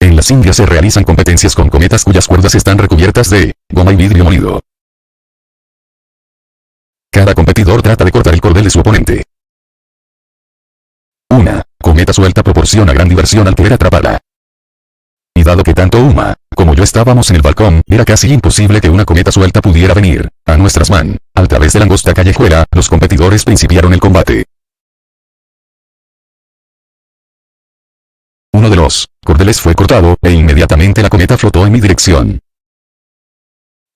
En las Indias se realizan competencias con cometas cuyas cuerdas están recubiertas de goma y vidrio molido. Cada competidor trata de cortar el cordel de su oponente. Una cometa suelta proporciona gran diversión al querer atraparla. Y dado que tanto Uma como yo estábamos en el balcón, era casi imposible que una cometa suelta pudiera venir a nuestras manos. A través de la angosta callejuela, los competidores principiaron el combate. Uno de los cordeles fue cortado, e inmediatamente la cometa flotó en mi dirección.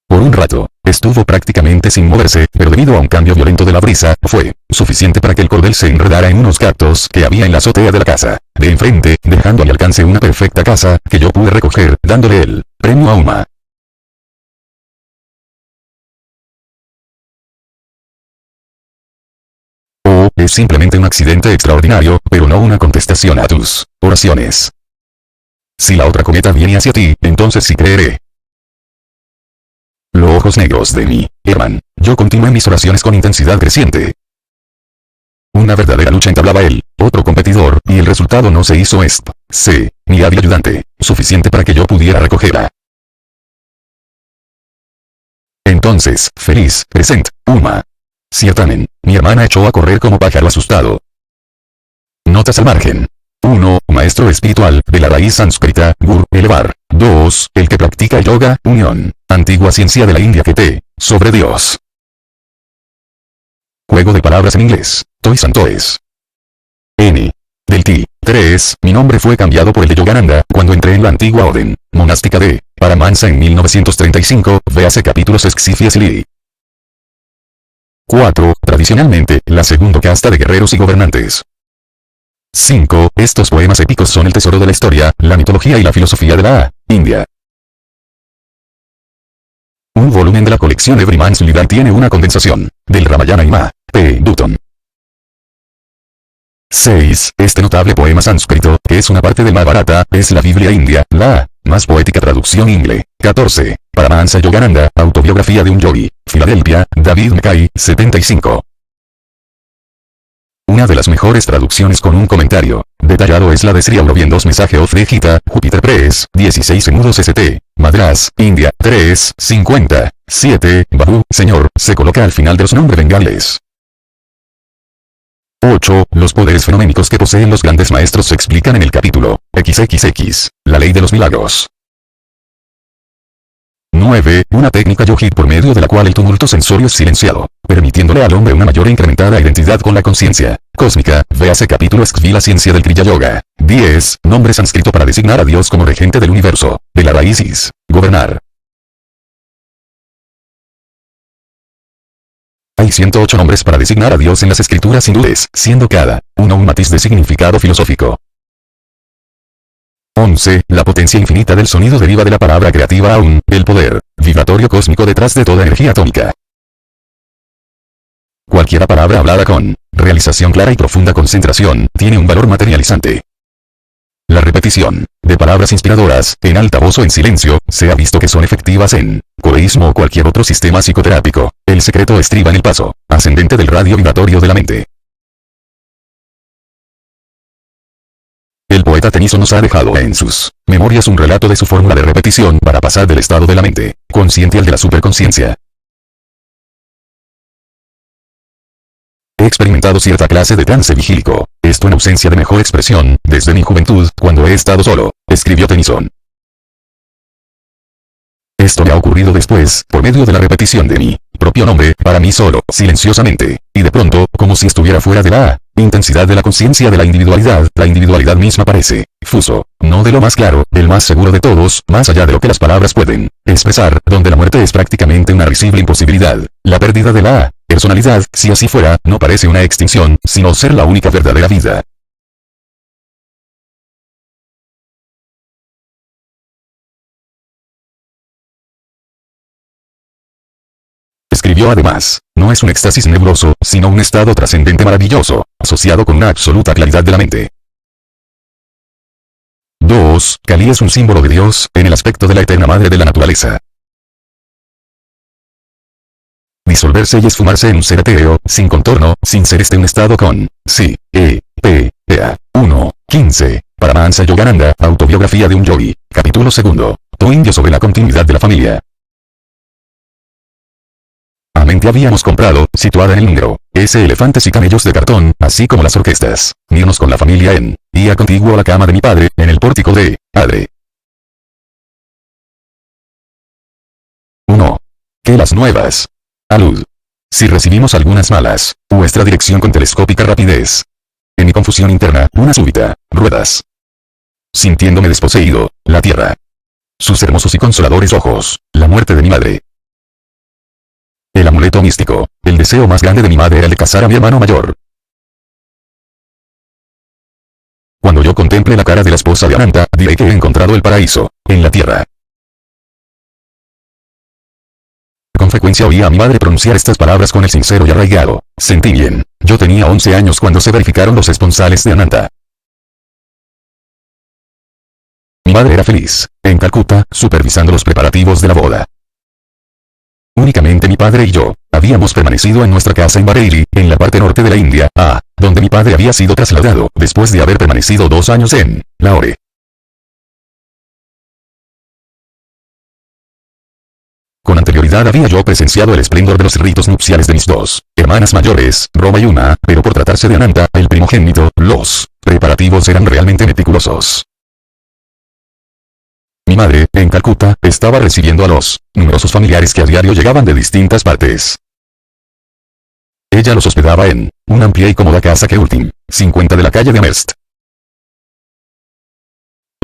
Por un rato, estuvo prácticamente sin moverse, pero debido a un cambio violento de la brisa, fue suficiente para que el cordel se enredara en unos cactos que había en la azotea de la casa de enfrente, dejando a mi alcance una perfecta casa que yo pude recoger, dándole el premio a Uma. Oh, es simplemente un accidente extraordinario, pero no una contestación a tus oraciones. Si la otra cometa viene hacia ti, entonces sí creeré. Los ojos negros de mi hermano. Yo continué mis oraciones con intensidad creciente. Una verdadera lucha entablaba él, otro competidor, y el resultado no se hizo mi hábil ayudante, suficiente para que yo pudiera recogerla. Entonces, feliz, present, Uma. Ciertamente, mi hermana echó a correr como pájaro asustado. Notas al margen. 1. Maestro espiritual de la raíz sánscrita, Gur, elevar. 2. El que practica yoga, unión. Antigua ciencia de la India que te, sobre Dios. Juego de palabras en inglés. Toy Santoes. N. Del T. 3. Mi nombre fue cambiado por el de Yogananda, cuando entré en la antigua orden monástica de Paramahansa en 1935, véase capítulos Esxifias y Li. 4. Tradicionalmente, la segunda casta de guerreros y gobernantes. 5. Estos poemas épicos son el tesoro de la historia, la mitología y la filosofía de la India. Un volumen de la colección Everyman's Lidan tiene una condensación del Ramayana y Ma. P. Dutton. 6. Este notable poema sánscrito, que es una parte del Mahabharata, es la Biblia india, la más poética traducción ingle. 14. Paramahansa Yogananda, autobiografía de un yogi. Filadelfia, David Mackay, 75. Una de las mejores traducciones con un comentario detallado es la de Sri Aurobindo's Message of the Gita, Jupiter Press, 16 Emudos St. Madras, India, 3, 50, 7, Babu, Señor, se coloca al final de los nombres bengales. 8. Los poderes fenoménicos que poseen los grandes maestros se explican en el capítulo XXX, la ley de los milagros. 9. Una técnica yogi por medio de la cual el tumulto sensorio es silenciado, permitiéndole al hombre una mayor e incrementada identidad con la conciencia cósmica, véase capítulo Esxvi la ciencia del Kriya Yoga. 10. Nombre sánscrito para designar a Dios como regente del universo, de la raíz is, gobernar. Hay 108 nombres para designar a Dios en las escrituras hindúes, siendo cada uno un matiz de significado filosófico. 11. La potencia infinita del sonido deriva de la palabra creativa Aum, el poder vibratorio cósmico detrás de toda energía atómica. Cualquier palabra hablada con realización clara y profunda concentración, tiene un valor materializante. La repetición de palabras inspiradoras, en alta voz o en silencio, se ha visto que son efectivas en codeísmo o cualquier otro sistema psicoterápico. El secreto estriba en el paso ascendente del radio vibratorio de la mente. El poeta Tennyson nos ha dejado en sus memorias un relato de su fórmula de repetición para pasar del estado de la mente consciente al de la superconsciencia. He experimentado cierta clase de trance vigílico, esto en ausencia de mejor expresión, desde mi juventud, cuando he estado solo, escribió Tennyson. Esto me ha ocurrido después, por medio de la repetición de mi propio nombre, para mí solo, silenciosamente, y de pronto, como si estuviera fuera de la intensidad de la conciencia de la individualidad misma parece fuso, no de lo más claro, el más seguro de todos, más allá de lo que las palabras pueden expresar, donde la muerte es prácticamente una risible imposibilidad. La pérdida de la personalidad, si así fuera, no parece una extinción, sino ser la única verdadera vida. Escribió además, no es un éxtasis nebuloso, sino un estado trascendente maravilloso, asociado con una absoluta claridad de la mente. 2. Kali es un símbolo de Dios, en el aspecto de la eterna madre de la naturaleza. disolverse y esfumarse en un ser etéreo, sin contorno, sin ser un estado con sí, A. 1. 15. Paramahansa Yogananda, autobiografía de un yogi, capítulo 2. Tu indio sobre la continuidad de la familia. Mente habíamos comprado, situada en el número S, elefantes y camellos de cartón, así como las orquestas. Irnos con la familia en día contiguo a la cama de mi padre, en el pórtico de padre. 1. ¿Qué las nuevas? Alud. Si recibimos algunas malas, vuestra dirección con telescópica rapidez. En mi confusión interna, una súbita, ruedas. Sintiéndome desposeído, la tierra. Sus hermosos y consoladores ojos, la muerte de mi madre. El amuleto místico, el deseo más grande de mi madre era el de casar a mi hermano mayor. Cuando yo contemple la cara de la esposa de Ananta, diré que he encontrado el paraíso, en la tierra. Con frecuencia oía a mi madre pronunciar estas palabras con el sincero y arraigado. Sentí bien. Yo tenía 11 años cuando se verificaron los esponsales de Ananta. Mi madre era feliz, en Calcuta, supervisando los preparativos de la boda. Únicamente mi padre y yo, habíamos permanecido en nuestra casa en Bareilly, en la parte norte de la India, donde mi padre había sido trasladado, después de haber permanecido 2 años en Lahore. Con anterioridad había yo presenciado el esplendor de los ritos nupciales de mis 2 hermanas mayores, Roma y Una, pero por tratarse de Ananta, el primogénito, los preparativos eran realmente meticulosos. Mi madre, en Calcuta, estaba recibiendo a los numerosos familiares que a diario llegaban de distintas partes. Ella los hospedaba en una amplia y cómoda casa que últim, 50 de la calle de Amherst.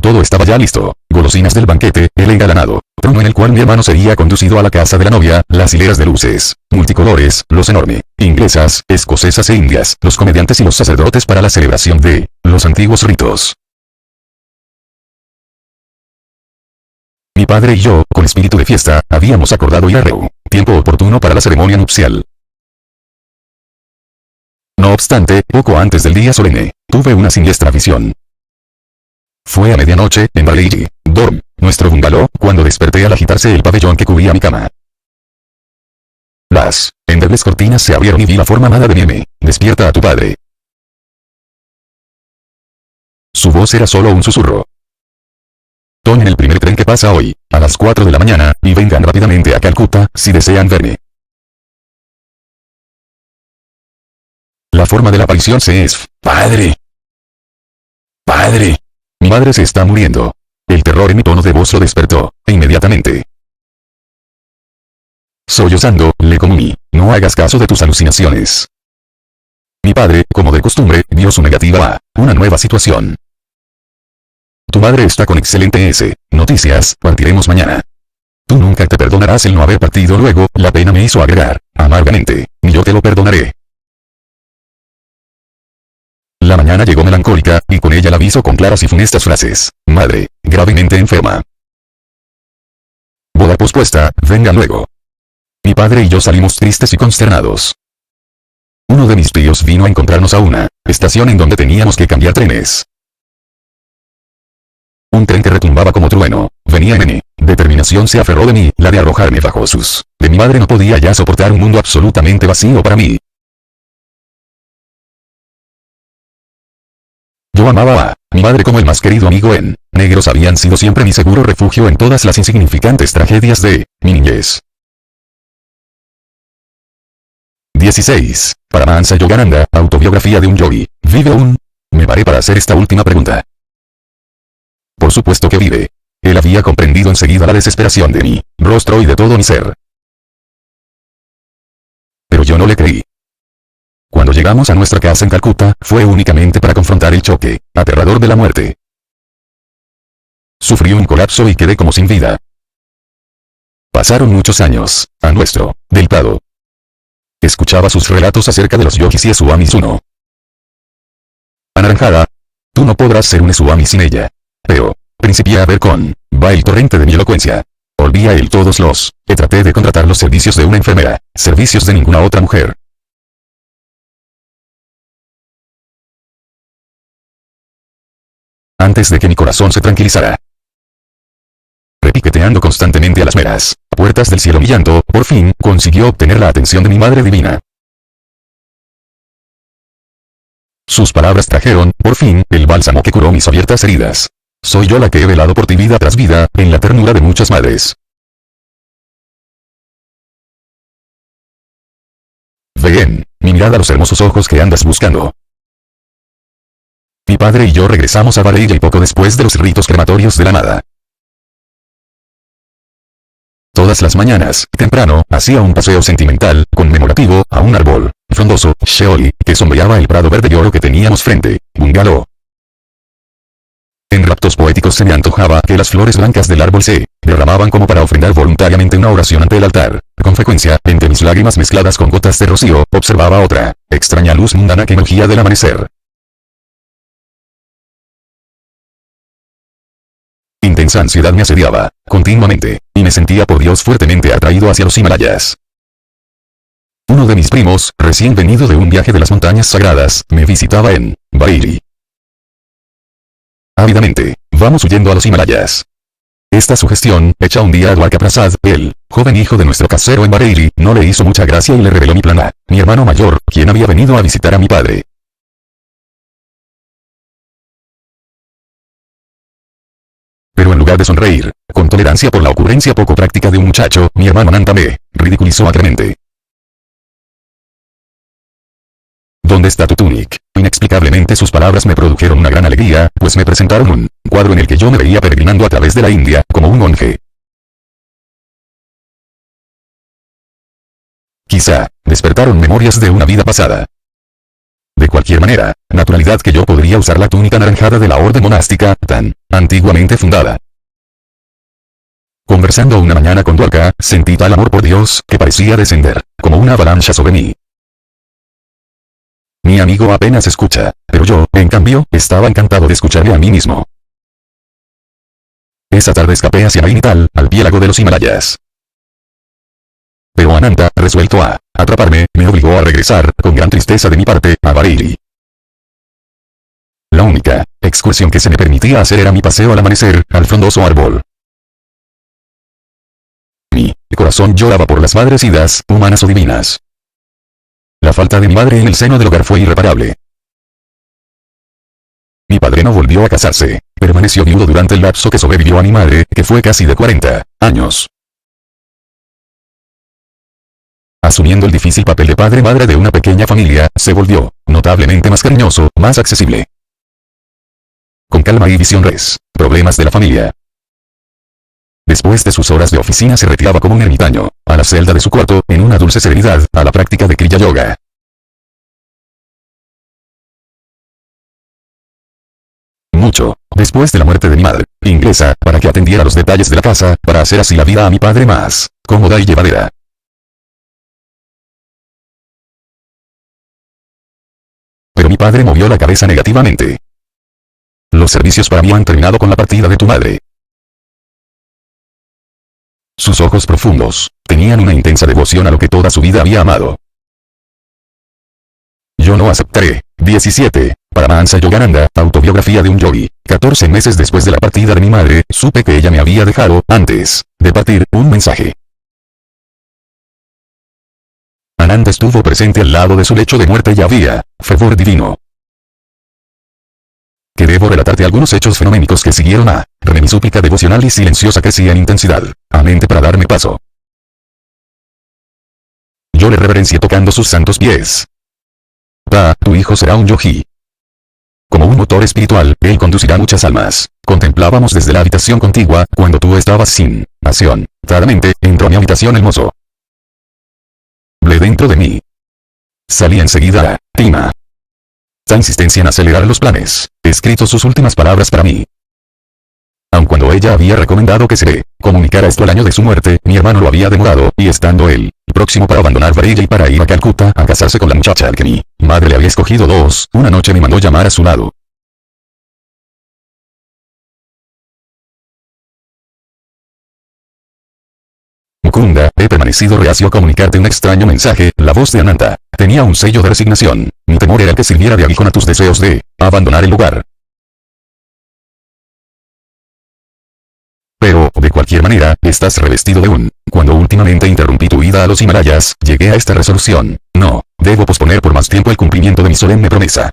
Todo estaba ya listo, golosinas del banquete, el engalanado, trono en el cual mi hermano sería conducido a la casa de la novia, las hileras de luces, multicolores, los enormes, inglesas, escocesas e indias, los comediantes y los sacerdotes para la celebración de los antiguos ritos. Mi padre y yo, con espíritu de fiesta, habíamos acordado ir a Reu, tiempo oportuno para la ceremonia nupcial. No obstante, poco antes del día solemne, tuve una siniestra visión. Fue a medianoche, en Bareilly, Dorm, nuestro bungalow, cuando desperté al agitarse el pabellón que cubría mi cama. Las endebles cortinas se abrieron y vi la forma amada de Meme. Despierta a tu padre. Su voz era solo un susurro. Tomen el primer tren que pasa hoy, a las 4 de la mañana, y vengan rápidamente a Calcuta, si desean verme. La forma de la aparición es, padre. Padre. Mi madre se está muriendo. El terror en mi tono de voz lo despertó, e inmediatamente. Sollozando, le comí, no hagas caso de tus alucinaciones. Mi padre, como de costumbre, dio su negativa a una nueva situación. Tu madre está con excelente noticias, partiremos mañana. Tú nunca te perdonarás el no haber partido luego, la pena me hizo agregar, amargamente, ni yo te lo perdonaré. La mañana llegó melancólica, y con ella el aviso con claras y funestas frases. Madre, gravemente enferma. Boda pospuesta, venga luego. Mi padre y yo salimos tristes y consternados. Uno de mis tíos vino a encontrarnos a una estación en donde teníamos que cambiar trenes. Un tren que retumbaba como trueno, venía en mí. Determinación se aferró de mí, la de arrojarme bajo sus. De mi madre no podía ya soportar un mundo absolutamente vacío para mí. Yo amaba a mi madre como el más querido amigo en negros habían sido siempre mi seguro refugio en todas las insignificantes tragedias de mi niñez. 16. Paramahansa Yogananda, autobiografía de un yogi. ¿Vive aún? Me paré para hacer esta última pregunta. Por supuesto que vive. Él había comprendido enseguida la desesperación de mi rostro y de todo mi ser. Pero yo no le creí. Cuando llegamos a nuestra casa en Calcuta, fue únicamente para confrontar el choque aterrador de la muerte. Sufrí un colapso y quedé como sin vida. Pasaron muchos años, a nuestro deltado. Escuchaba sus relatos acerca de los yogis y Swamis 1. Anaranjada. Tú no podrás ser un Swami sin ella. Pero, principié a ver con va el torrente de mi elocuencia. Olví a él todos los que traté de contratar los servicios de una enfermera, servicios de ninguna otra mujer. Antes de que mi corazón se tranquilizara. repiqueteando constantemente a las meras puertas del cielo. Mi llanto, por fin, consiguió obtener la atención de mi Madre Divina. Sus palabras trajeron, por fin, el bálsamo que curó mis abiertas heridas. Soy yo la que he velado por ti vida tras vida, en la ternura de muchas madres. Ven, mi mirada a los hermosos ojos que andas buscando. Mi padre y yo regresamos a Bareilly poco después de los ritos crematorios de la amada. Todas las mañanas, temprano, hacía un paseo sentimental, conmemorativo, a un árbol frondoso, Sheoli, que sombreaba el prado verde y oro que teníamos frente, bungalow. En raptos poéticos se me antojaba que las flores blancas del árbol se derramaban como para ofrendar voluntariamente una oración ante el altar. Con frecuencia, entre mis lágrimas mezcladas con gotas de rocío, observaba otra extraña luz mundana que emergía del amanecer. Intensa ansiedad me asediaba, continuamente, y me sentía por Dios fuertemente atraído hacia los Himalayas. Uno de mis primos, recién venido de un viaje de las montañas sagradas, me visitaba en Bareilly. Ávidamente, vamos huyendo a los Himalayas. Esta sugestión, hecha un día a Dwarka Prasad, el joven hijo de nuestro casero en Bareilly, no le hizo mucha gracia y le reveló mi plan a mi hermano mayor, quien había venido a visitar a mi padre. Pero en lugar de sonreír, con tolerancia por la ocurrencia poco práctica de un muchacho, mi hermano Ananta me ridiculizó agremente. ¿Dónde está tu tunic? Inexplicablemente sus palabras me produjeron una gran alegría, pues me presentaron un cuadro en el que yo me veía peregrinando a través de la India, como un monje. Quizá, despertaron memorias de una vida pasada. De cualquier manera, naturalidad que yo podría usar la túnica anaranjada de la orden monástica, tan antiguamente fundada. Conversando una mañana con Dwarka, sentí tal amor por Dios, que parecía descender, como una avalancha sobre mí. Mi amigo apenas escucha, pero yo, en cambio, estaba encantado de escucharme a mí mismo. Esa tarde escapé hacia Nainital, al piélago de los Himalayas. Pero Ananta, resuelto a atraparme, me obligó a regresar, con gran tristeza de mi parte, a Bareilly. La única excursión que se me permitía hacer era mi paseo al amanecer, al frondoso árbol. Mi corazón lloraba por las madres idas, humanas o divinas. La falta de mi madre en el seno del hogar fue irreparable. Mi padre no volvió a casarse, permaneció viudo durante el lapso que sobrevivió a mi madre, que fue casi de 40 años. Asumiendo el difícil papel de padre-madre de una pequeña familia, se volvió notablemente más cariñoso, más accesible. Con calma y visión problemas de la familia. Después de sus horas de oficina se retiraba como un ermitaño, a la celda de su cuarto, en una dulce serenidad, a la práctica de Kriya Yoga. Mucho después de la muerte de mi madre, inglesa, para que atendiera los detalles de la casa, para hacer así la vida a mi padre más cómoda y llevadera. Pero mi padre movió la cabeza negativamente. Los servicios para mí han terminado con la partida de tu madre. Sus ojos profundos tenían una intensa devoción a lo que toda su vida había amado. Yo no aceptaré. 17. Paramahansa Yogananda, autobiografía de un yogi. 14 meses después de la partida de mi madre, supe que ella me había dejado, antes de partir, un mensaje. Ananda estuvo presente al lado de su lecho de muerte y había fervor divino. Que debo relatarte algunos hechos fenoménicos que siguieron a mi súplica devocional y silenciosa crecía en intensidad, a mente para darme paso. Yo le reverencié tocando sus santos pies. Tu hijo será un yogi. Como un motor espiritual, él conducirá muchas almas. Contemplábamos desde la habitación contigua, cuando tú estabas sin acción. Raramente, entró a mi habitación el mozo. Hablé dentro de mí. Salí enseguida a Tima. La insistencia en acelerar los planes. He escrito sus últimas palabras para mí. Aun cuando ella había recomendado que se le comunicara esto al año de su muerte, mi hermano lo había demorado, y estando él próximo para abandonar Bareilly y para ir a Calcuta a casarse con la muchacha al que mi madre le había escogido una noche me mandó llamar a su lado. Mukunda, he permanecido reacio a comunicarte un extraño mensaje. La voz de Ananta tenía un sello de resignación. Mi temor era que sirviera de aguijón a tus deseos de abandonar el lugar. Pero, de cualquier cualquier manera, estás revestido de un. Cuando últimamente interrumpí tu ida a los Himalayas, llegué a esta resolución. No, debo posponer por más tiempo el cumplimiento de mi solemne promesa.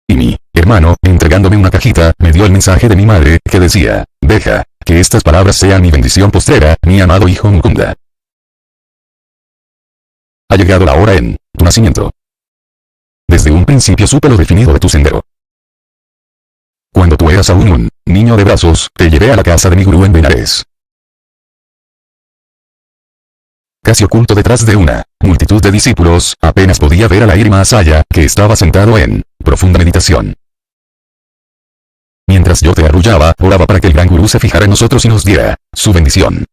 Y mi hermano, entregándome una cajita, me dio el mensaje de mi madre, que decía, deja, que estas palabras sean mi bendición postrera, mi amado hijo Mukunda. Ha llegado la hora en tu nacimiento. Desde un principio supe lo definido de tu sendero. Cuando tú eras aún un niño de brazos, te llevé a la casa de mi gurú en Benares. Casi oculto detrás de una multitud de discípulos, apenas podía ver al aire más allá, que estaba sentado en profunda meditación. Mientras yo te arrullaba, oraba para que el gran gurú se fijara en nosotros y nos diera su bendición.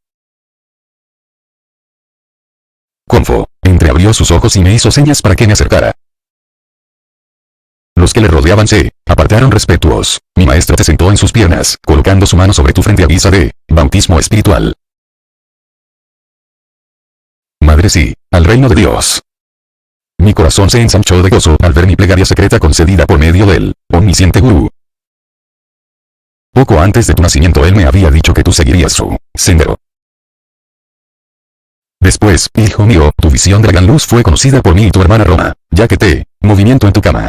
Konfo entreabrió sus ojos y me hizo señas para que me acercara. Los que le rodeaban se apartaron respetuosos. Mi maestro te sentó en sus piernas, colocando su mano sobre tu frente a vista de bautismo espiritual. Madre sí, al reino de Dios. Mi corazón se ensanchó de gozo al ver mi plegaria secreta concedida por medio del omnisciente gurú. Poco antes de tu nacimiento él me había dicho que tú seguirías su sendero. Después, hijo mío, tu visión de la gran luz fue conocida por mí y tu hermana Roma, ya que te movimiento en tu cama.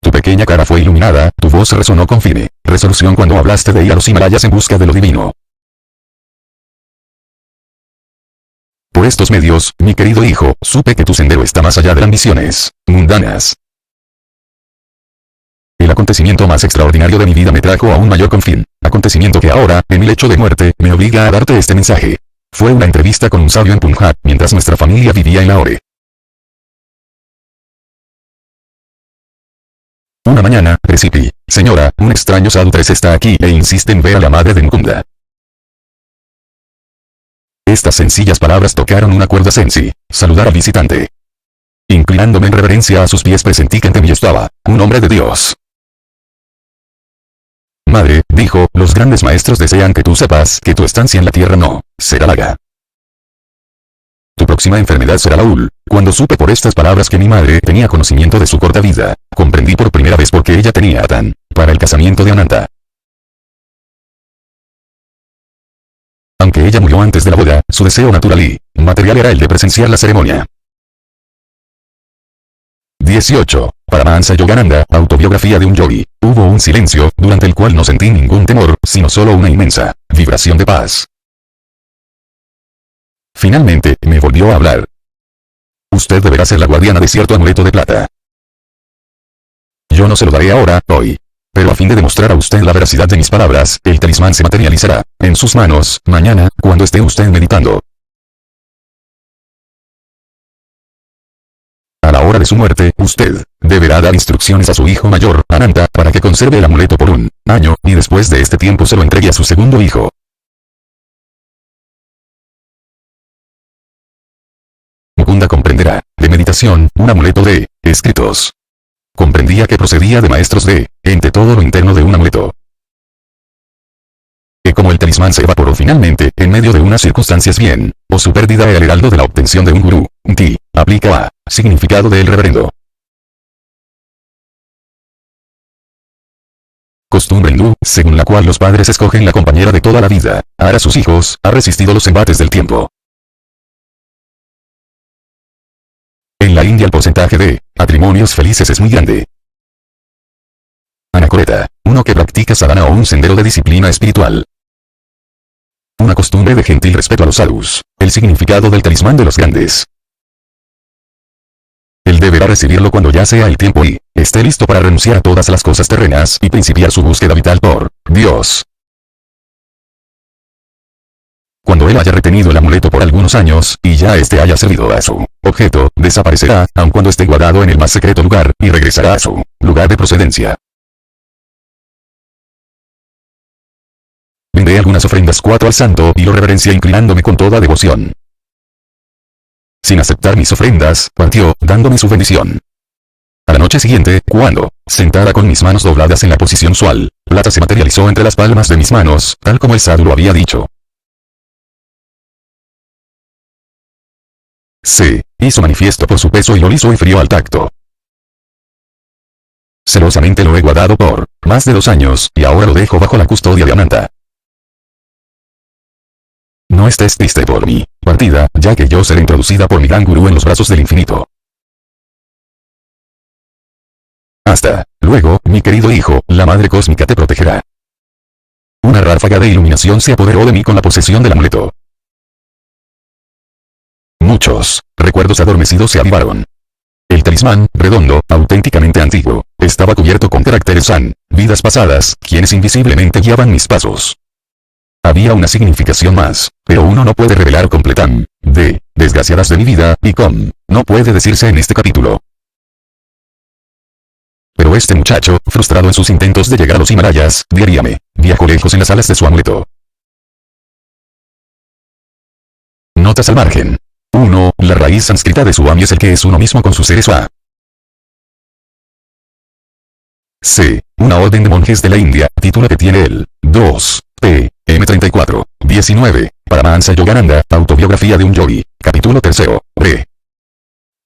Tu pequeña cara fue iluminada, tu voz resonó con firme resolución cuando hablaste de ir a los Himalayas en busca de lo divino. Por estos medios, mi querido hijo, supe que tu sendero está más allá de las ambiciones mundanas. El acontecimiento más extraordinario de mi vida me trajo a un mayor confín, acontecimiento que ahora, en mi lecho de muerte, me obliga a darte este mensaje. Fue una entrevista con un sabio en Punjab, mientras nuestra familia vivía en Lahore. Una mañana, recibí, señora, un extraño sadhu 3 está aquí e insiste en ver a la madre de Mukunda. Estas sencillas palabras tocaron una cuerda sensi, saludar al visitante. Inclinándome en reverencia a sus pies presentí que ante mí estaba, un hombre de Dios. Madre, dijo, los grandes maestros desean que tú sepas que tu estancia en la tierra no será larga. Tu próxima enfermedad será la ul. Cuando supe por estas palabras que mi madre tenía conocimiento de su corta vida, comprendí por primera vez por qué ella tenía a Tan para el casamiento de Ananta. Aunque ella murió antes de la boda, su deseo natural y material era el de presenciar la ceremonia. 18. Paramahansa Yogananda, autobiografía de un yogi. Hubo un silencio, durante el cual no sentí ningún temor, sino solo una inmensa vibración de paz. Finalmente, me volvió a hablar. Usted deberá ser la guardiana de cierto amuleto de plata. Yo no se lo daré ahora, hoy. Pero a fin de demostrar a usted la veracidad de mis palabras, el talismán se materializará en sus manos, mañana, cuando esté usted meditando. A la hora de su muerte, usted deberá dar instrucciones a su hijo mayor, Ananta, para que conserve el amuleto por un año, y después de este tiempo se lo entregue a su segundo hijo. Mukunda comprenderá, de meditación, un amuleto de escritos. Comprendía que procedía de maestros de entre todo lo interno de un amuleto. Que como el talismán se evaporó finalmente, en medio de unas circunstancias bien, o su pérdida el heraldo de la obtención de un gurú, ti, aplica a significado del reverendo. Costumbre hindú, según la cual los padres escogen la compañera de toda la vida, a sus hijos, ha resistido los embates del tiempo. En la India el porcentaje de matrimonios felices es muy grande. Anacoreta, uno que practica sadhana o un sendero de disciplina espiritual. Una costumbre de gentil respeto a los sadhus, el significado del talismán de los grandes. Él deberá recibirlo cuando ya sea el tiempo y esté listo para renunciar a todas las cosas terrenas y principiar su búsqueda vital por Dios. Cuando él haya retenido el amuleto por algunos años, y ya éste haya servido a su objeto, desaparecerá, aun cuando esté guardado en el más secreto lugar, y regresará a su lugar de procedencia. Vendré algunas ofrendas 4 al santo, y lo reverencia inclinándome con toda devoción. Sin aceptar mis ofrendas, partió, dándome su bendición. A la noche siguiente, cuando, sentada con mis manos dobladas en la posición usual, plata se materializó entre las palmas de mis manos, tal como el sadhu lo había dicho. Se hizo manifiesto por su peso y lo liso y frío al tacto. Celosamente lo he guardado por más de 2 años, y ahora lo dejo bajo la custodia de Ananta. No estés triste por mi partida, ya que yo seré introducida por mi gran gurú en los brazos del infinito. Hasta luego, mi querido hijo, la Madre Cósmica te protegerá. Una ráfaga de iluminación se apoderó de mí con la posesión del amuleto. Muchos recuerdos adormecidos se avivaron. El talismán, redondo, auténticamente antiguo, estaba cubierto con caracteres San, vidas pasadas, quienes invisiblemente guiaban mis pasos. Había una significación más, pero uno no puede revelar completamente, desgraciadas de mi vida, y no puede decirse en este capítulo. Pero este muchacho, frustrado en sus intentos de llegar a los Himalayas, diariamente, viajó lejos en las alas de su amuleto. Notas al margen. 1. La raíz sánscrita de Swami es el que es uno mismo con su ser Swa. C. Una orden de monjes de la India, título que tiene el 2. P. M34. 19. Paramahansa Yogananda, autobiografía de un yogi, capítulo 3. B.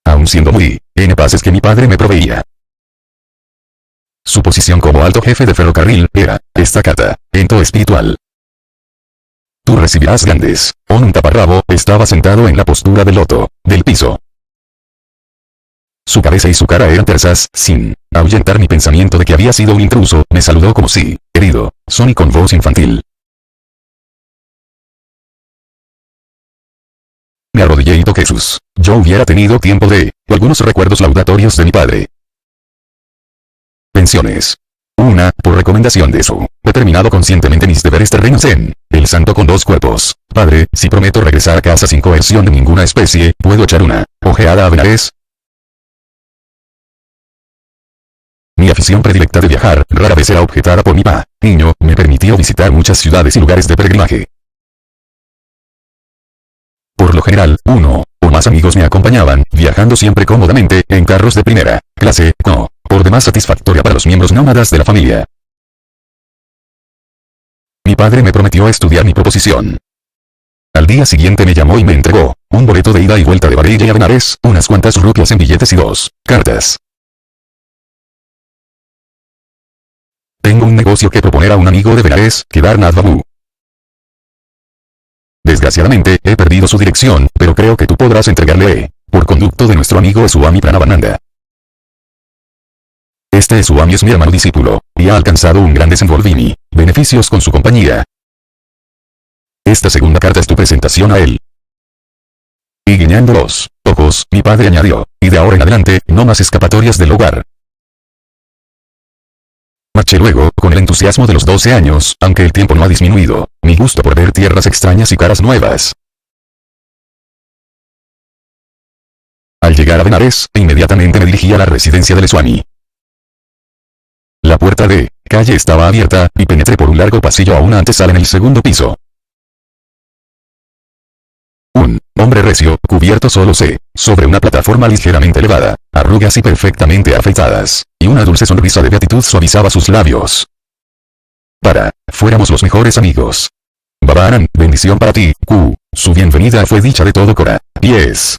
Aun siendo muy pases que mi padre me proveía. Su posición como alto jefe de ferrocarril era destacada, ento espiritual. Tú recibirás grandes. Un taparrabo estaba sentado en la postura del loto, del piso. Su cabeza y su cara eran tersas, sin ahuyentar mi pensamiento de que había sido un intruso, me saludó como si, querido, Sonny con voz infantil. Me arrodillé y toqué sus. Yo hubiera tenido tiempo de, algunos recuerdos laudatorios de mi padre. Pensiones. Una, por recomendación de su. He terminado conscientemente mis deberes terrenos en el santo con 2 cuerpos. Padre, si prometo regresar a casa sin coerción de ninguna especie, ¿puedo echar una ojeada a Benares? Mi afición predilecta de viajar, rara vez era objetada por mi niño, me permitió visitar muchas ciudades y lugares de peregrinaje. Por lo general, uno o más amigos me acompañaban, viajando siempre cómodamente, en carros de primera clase, por demás satisfactoria para los miembros nómadas de la familia. Mi padre me prometió estudiar mi proposición. Al día siguiente me llamó y me entregó un boleto de ida y vuelta de Bareilly a Benares, unas cuantas rupias en billetes y 2 cartas. Tengo un negocio que proponer a un amigo de Benares, Kedarnath Babu. Desgraciadamente, he perdido su dirección, pero creo que tú podrás entregarle, por conducto de nuestro amigo Swami Pranavananda. Este Swami es mi hermano discípulo, y ha alcanzado un gran desenvolvimiento, beneficios con su compañía. Esta segunda carta es tu presentación a él. Y guiñando los ojos, mi padre añadió, y de ahora en adelante, no más escapatorias del hogar. Marché luego, con el entusiasmo de los 12 años, aunque el tiempo no ha disminuido, mi gusto por ver tierras extrañas y caras nuevas. Al llegar a Benares, inmediatamente me dirigí a la residencia del Swami. La puerta de calle estaba abierta, y penetré por un largo pasillo a una antesala en el segundo piso. Un hombre recio, cubierto solo sobre una plataforma ligeramente elevada, arrugas y perfectamente afeitadas, y una dulce sonrisa de beatitud suavizaba sus labios. Fuéramos los mejores amigos. Babaran, bendición para ti, su bienvenida fue dicha de todo cora. 10.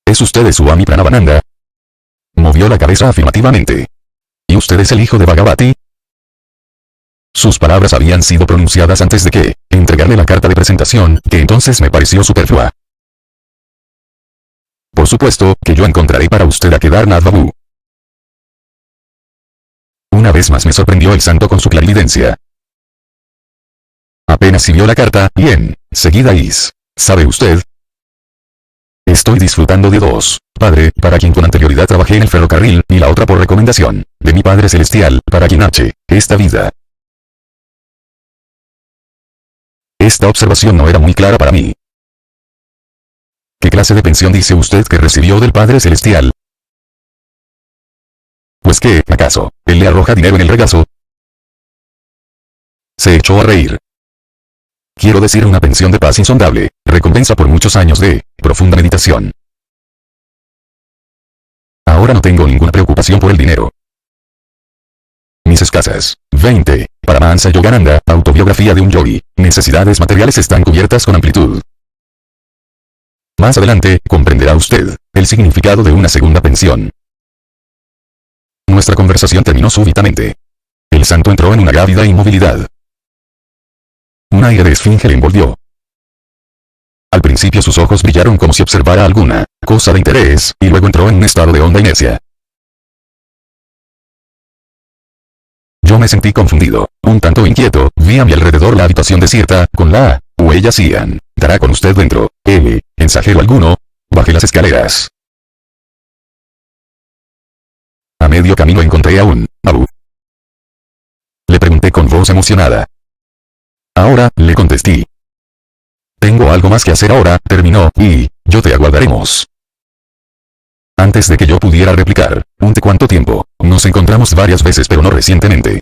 ¿Es usted Swami Pranavananda? Movió la cabeza afirmativamente. ¿Y usted es el hijo de Bhagavati? Sus palabras habían sido pronunciadas antes de que entregarle la carta de presentación, que entonces me pareció superflua. Por supuesto, que yo encontraré para usted a Kedarnath Babu. Una vez más me sorprendió el santo con su clarividencia. Apenas si vio la carta, bien, seguida ¿sabe usted? Estoy disfrutando de 2. Padre, para quien con anterioridad trabajé en el ferrocarril, y la otra por recomendación, de mi Padre Celestial, para quien esta vida. Esta observación no era muy clara para mí. ¿Qué clase de pensión dice usted que recibió del Padre Celestial? Pues qué, ¿acaso, él le arroja dinero en el regazo? Se echó a reír. Quiero decir una pensión de paz insondable, recompensa por muchos años de profunda meditación. Ahora no tengo ninguna preocupación por el dinero. Mis escasas 20. Paramahansa Yogananda, autobiografía de un yogi, necesidades materiales están cubiertas con amplitud. Más adelante, comprenderá usted el significado de una segunda pensión. nuestra conversación terminó súbitamente. El santo entró en una grávida inmovilidad. Un aire de esfinge le envolvió. Al principio sus ojos brillaron como si observara alguna cosa de interés, y luego entró en un estado de honda inercia. Yo me sentí confundido, un tanto inquieto, vi a mi alrededor la habitación desierta, con la huella Cian. ¿Dará con usted dentro? Mensajero alguno. Bajé las escaleras. A medio camino encontré a un Abu. Le pregunté con voz emocionada. Ahora, le contesté. Tengo algo más que hacer ahora, terminó, y yo te aguardaremos. Antes de que yo pudiera replicar, ¿cuánto tiempo? Nos encontramos varias veces pero no recientemente.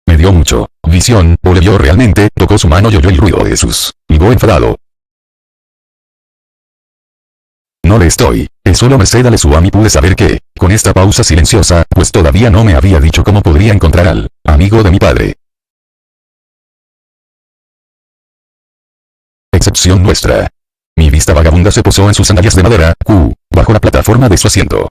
Me dio mucho visión, o le vio realmente, tocó su mano y oyó el ruido de sus digo enfadado. No le estoy, es solo merced al Swami pude saber que, con esta pausa silenciosa, pues todavía no me había dicho cómo podría encontrar al amigo de mi padre. Excepción nuestra. Mi vista vagabunda se posó en sus sandalias de madera, bajo la plataforma de su asiento.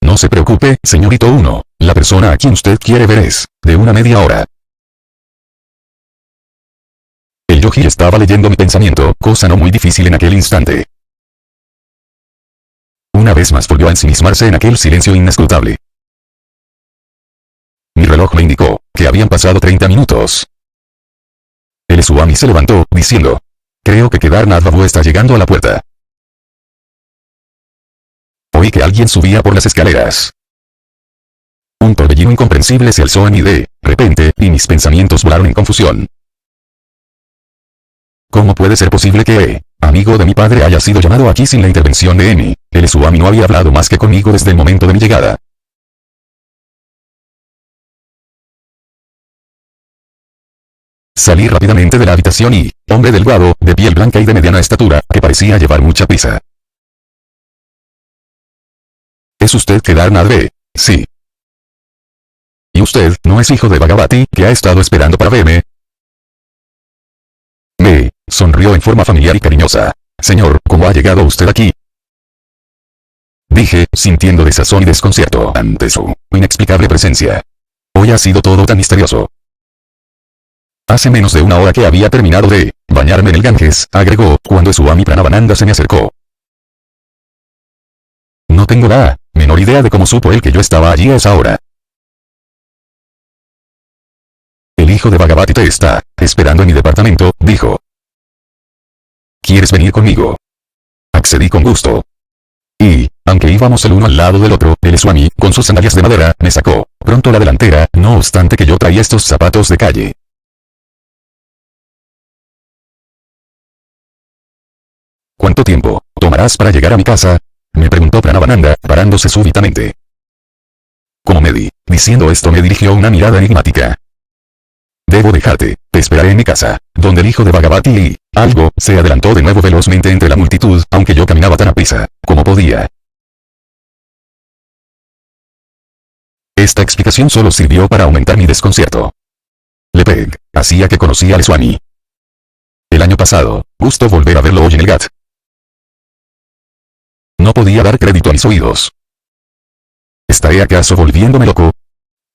No se preocupe, señorito 1, la persona a quien usted quiere ver es, de una media hora. El yogi estaba leyendo mi pensamiento, cosa no muy difícil en aquel instante. Una vez más volvió a ensimismarse en aquel silencio inescrutable. Mi reloj me indicó que habían pasado 30 minutos. El Swami se levantó, diciendo: creo que Kedarnath Babu está llegando a la puerta. Oí que alguien subía por las escaleras. Un torbellino incomprensible se alzó en mí de repente, y mis pensamientos volaron en confusión. ¿Cómo puede ser posible que, amigo de mi padre, haya sido llamado aquí sin la intervención de Emi? El Swami no había hablado más que conmigo desde el momento de mi llegada. Salí rápidamente de la habitación y, hombre delgado, de piel blanca y de mediana estatura, que parecía llevar mucha prisa. ¿Es usted Kedarnath B? Sí. ¿Y usted no es hijo de Bhagavati, que ha estado esperando para verme? Me sonrió en forma familiar y cariñosa. Señor, ¿cómo ha llegado usted aquí? Dije, sintiendo desazón y desconcierto ante su inexplicable presencia. Hoy ha sido todo tan misterioso. Hace menos de una hora que había terminado de bañarme en el Ganges, agregó, cuando Swami Pranavananda se me acercó. No tengo la menor idea de cómo supo él que yo estaba allí a esa hora. El hijo de Bhagavati te está esperando en mi departamento, dijo. ¿Quieres venir conmigo? Accedí con gusto. Y, aunque íbamos el uno al lado del otro, el Swami, con sus sandalias de madera, me sacó pronto la delantera, no obstante que yo traía estos zapatos de calle. ¿Cuánto tiempo tomarás para llegar a mi casa? Me preguntó Pranavananda, parándose súbitamente. Como me di, diciendo esto me dirigió una mirada enigmática. Debo dejarte, te esperaré en mi casa, donde el hijo de Bhagavati y, algo, se adelantó de nuevo velozmente entre la multitud, aunque yo caminaba tan aprisa, como podía. Esta explicación solo sirvió para aumentar mi desconcierto. Lepeg, hacía que conocía al Swami. El año pasado, gustó volver a verlo hoy en el GAT. No podía dar crédito a mis oídos. ¿Estaré acaso volviéndome loco?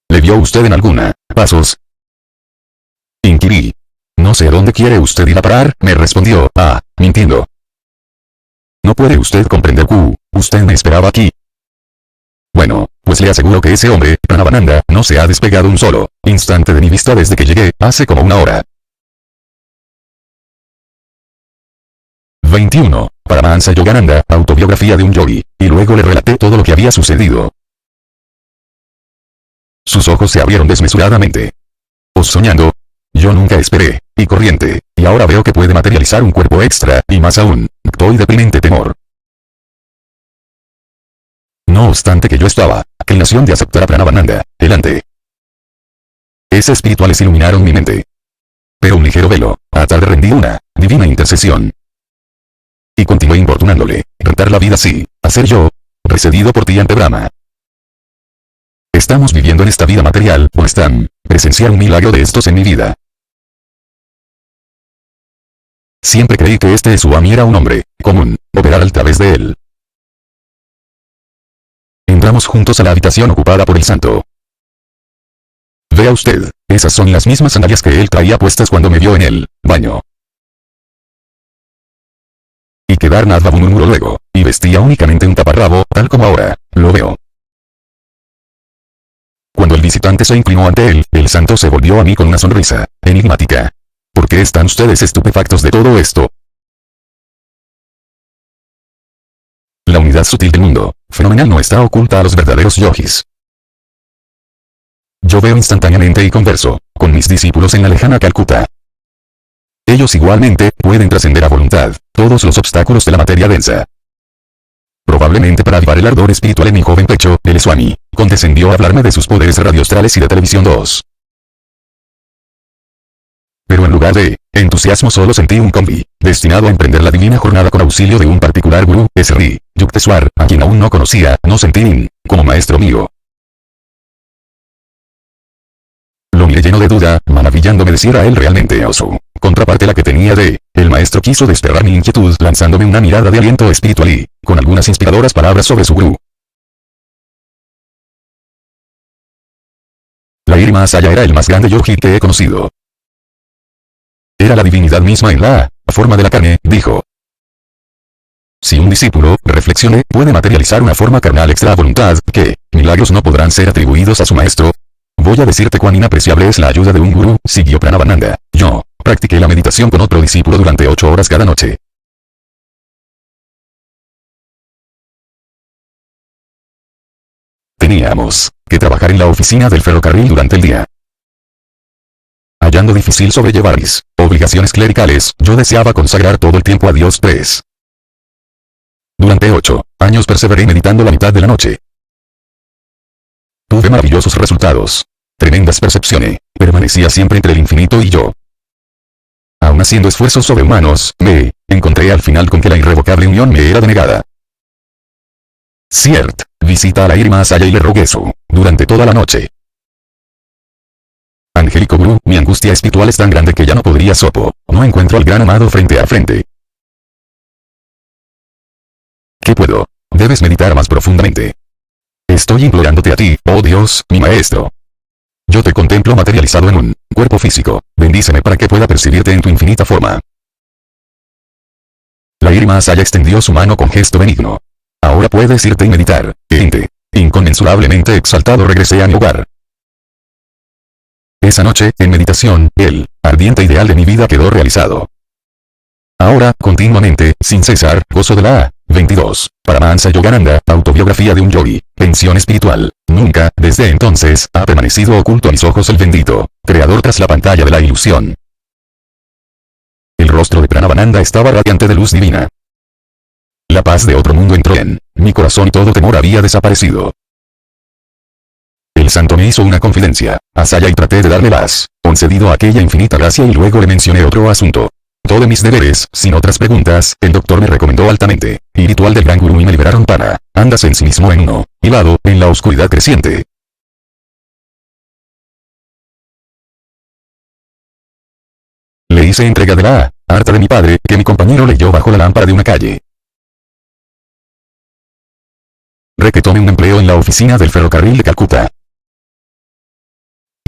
¿Le vio usted en alguna pasos? Inquirí. No sé a dónde quiere usted ir a parar, me respondió, mintiendo. No puede usted comprender que usted me esperaba aquí. Bueno, pues le aseguro que ese hombre, Pranavananda, no se ha despegado un solo instante de mi vista desde que llegué, hace como una hora. 21. Paramahansa Yogananda, autobiografía de un yogi, y luego le relaté todo lo que había sucedido. Sus ojos se abrieron desmesuradamente. Soñando. Yo nunca esperé, y corriente, y ahora veo que puede materializar un cuerpo extra, y más aún, estoy deprimente temor. No obstante que yo estaba, inclinación de aceptar a Pranavananda, delante. Ese espirituales iluminaron mi mente. Pero un ligero velo, a tarde rendí una divina intercesión. Y continué importunándole, rentar la vida así, a ser yo, precedido por ti ante Brahma. Estamos viviendo en esta vida material, o están, presenciar un milagro de estos en mi vida. Siempre creí que este Swami era un hombre común, operar a través de él. entramos juntos a la habitación ocupada por el santo. Vea usted, esas son las mismas sandalias que él traía puestas cuando me vio en el baño. Y que Darnadva murmuró luego, y vestía únicamente un taparrabo, tal como ahora, lo veo. Cuando el visitante se inclinó ante él, el santo se volvió a mí con una sonrisa enigmática. ¿Por qué están ustedes estupefactos de todo esto? La unidad sutil del mundo fenomenal no está oculta a los verdaderos yogis. Yo veo instantáneamente y converso con mis discípulos en la lejana Calcuta. Ellos igualmente pueden trascender a voluntad todos los obstáculos de la materia densa. Probablemente para avivar el ardor espiritual en mi joven pecho, el Swami condescendió a hablarme de sus poderes radioastrales y de televisión 2. Pero en lugar de entusiasmo solo sentí un combi, destinado a emprender la divina jornada con auxilio de un particular gurú, Sri Yukteswar, a quien aún no conocía, no sentí como maestro mío. Lo miré lleno de duda, maravillándome de si era él realmente o su contraparte la que tenía de. El maestro quiso desterrar mi inquietud lanzándome una mirada de aliento espiritual y, con algunas inspiradoras palabras sobre su gurú. La Lahiri Mahasaya era el más grande yogi que he conocido. Era la divinidad misma en la forma de la carne, dijo. Si un discípulo, reflexione, puede materializar una forma carnal extra a voluntad, ¿qué milagros no podrán ser atribuidos a su maestro? Voy a decirte cuán inapreciable es la ayuda de un gurú, siguió Pranavananda. Yo practiqué la meditación con otro discípulo durante 8 horas cada noche. Teníamos que trabajar en la oficina del ferrocarril durante el día. Hallando difícil sobrellevar mis obligaciones clericales, yo deseaba consagrar todo el tiempo a Dios. Durante 8 años perseveré meditando la mitad de la noche. Tuve maravillosos resultados. Tremendas percepciones. Permanecía siempre entre el infinito y yo. Aun haciendo esfuerzos sobrehumanos, me encontré al final con que la irrevocable unión me era denegada. Ciert, visita a Lahiri Mahasaya y le rogué eso, durante toda la noche. Angélico Gurú, mi angustia espiritual es tan grande que ya no podría no encuentro al gran amado frente a frente. ¿Qué puedo? Debes meditar más profundamente. Estoy implorándote a ti, oh Dios, mi maestro. Yo te contemplo materializado en un cuerpo físico, bendíceme para que pueda percibirte en tu infinita forma. Lahiri Mahasaya extendió su mano con gesto benigno. Ahora puedes irte y meditar. Inconmensurablemente exaltado regresé a mi hogar. Esa noche, en meditación, el ardiente ideal de mi vida quedó realizado. Ahora, continuamente, sin cesar, gozo de la 22. Paramahansa Yogananda, autobiografía de un yogi, pensión espiritual. Nunca, desde entonces, ha permanecido oculto a mis ojos el bendito creador tras la pantalla de la ilusión. El rostro de Pranavananda estaba radiante de luz divina. La paz de otro mundo entró en mi corazón y todo temor había desaparecido. El santo me hizo una confidencia, Asaya, y traté de darle las concedido aquella infinita gracia y luego le mencioné otro asunto. Todos mis deberes, sin otras preguntas, el doctor me recomendó altamente, y ritual del gran gurú y me liberaron para, andas en sí mismo en uno, hilado, en la oscuridad creciente. Le hice entrega de la harta de mi padre, que mi compañero leyó bajo la lámpara de una calle. Que tome un empleo en la oficina del ferrocarril de Calcuta.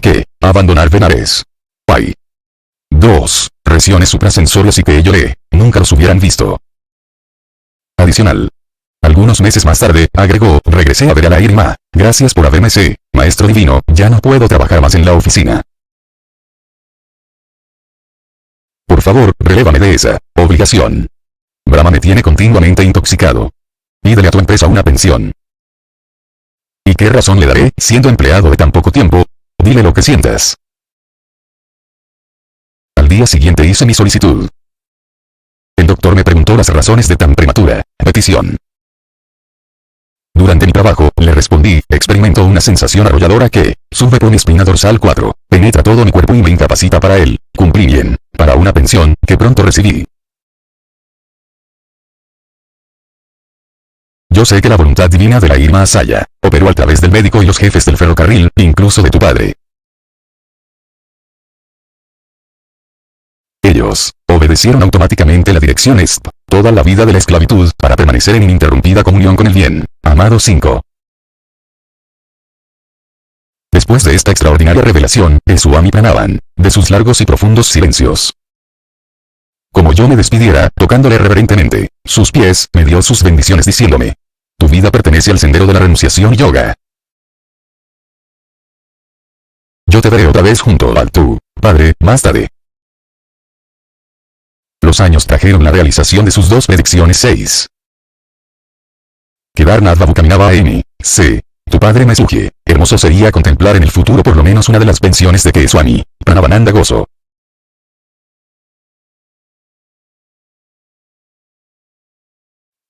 Que abandonar Benares. Hay 2 regiones suprasensorias y que ello nunca los hubieran visto. Adicional. Algunos meses más tarde, agregó, regresé a ver a Lahiri Ma. Gracias por haberme maestro divino, ya no puedo trabajar más en la oficina. Por favor, relévame de esa obligación. Brahma me tiene continuamente intoxicado. Pídele a tu empresa una pensión. ¿Y qué razón le daré, siendo empleado de tan poco tiempo? Dile lo que sientas. Al día siguiente hice mi solicitud. El doctor me preguntó las razones de tan prematura petición. Durante mi trabajo, le respondí, experimento una sensación arrolladora que sube por mi espina dorsal 4, penetra todo mi cuerpo y me incapacita para él. Cumplí bien, para una pensión, que pronto recibí. Yo sé que la voluntad divina de Lahiri Mahasaya operó a través del médico y los jefes del ferrocarril, incluso de tu padre. Ellos obedecieron automáticamente la dirección toda la vida de la esclavitud, para permanecer en ininterrumpida comunión con el bien. Amado 5. Después de esta extraordinaria revelación, el Swami Pranavan, de sus largos y profundos silencios, como yo me despidiera, tocándole reverentemente sus pies, me dio sus bendiciones diciéndome: tu vida pertenece al sendero de la renunciación y yoga. Yo te veré otra vez junto a tu padre, más tarde. Los años trajeron la realización de sus dos predicciones. 6. Kedarnath Babu caminaba a mí. C. Tu padre me sugiere. Hermoso sería contemplar en el futuro por lo menos una de las pensiones de que Swami Pranavananda gozó.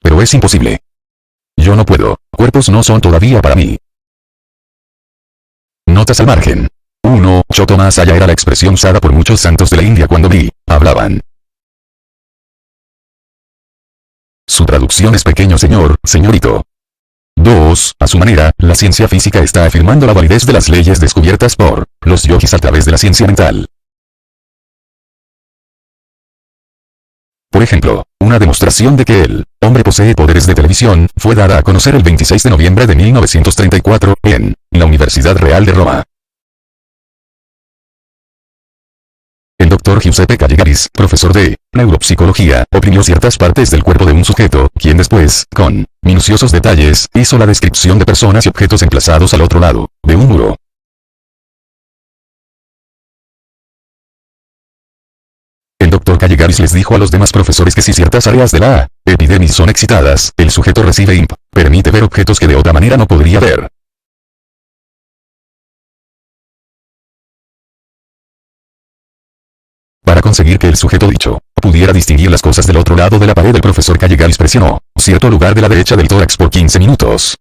Pero es imposible. Yo no puedo. Cuerpos no son todavía para mí. Notas al margen. 1. Choto más allá era la expresión usada por muchos santos de la India cuando hablaban. Su traducción es pequeño señor, señorito. 2. A su manera, la ciencia física está afirmando la validez de las leyes descubiertas por los yogis a través de la ciencia mental. Por ejemplo, una demostración de que el hombre posee poderes de televisión fue dada a conocer el 26 de noviembre de 1934, en la Universidad Real de Roma. El Dr. Giuseppe Callegaris, profesor de neuropsicología, oprimió ciertas partes del cuerpo de un sujeto, quien después, con minuciosos detalles, hizo la descripción de personas y objetos emplazados al otro lado de un muro. El Dr. Callegaris les dijo a los demás profesores que si ciertas áreas de la epidermis son excitadas, el sujeto recibe imp, permite ver objetos que de otra manera no podría ver. Para conseguir que el sujeto dicho pudiera distinguir las cosas del otro lado de la pared, el profesor Callegaris presionó cierto lugar de la derecha del tórax por 15 minutos.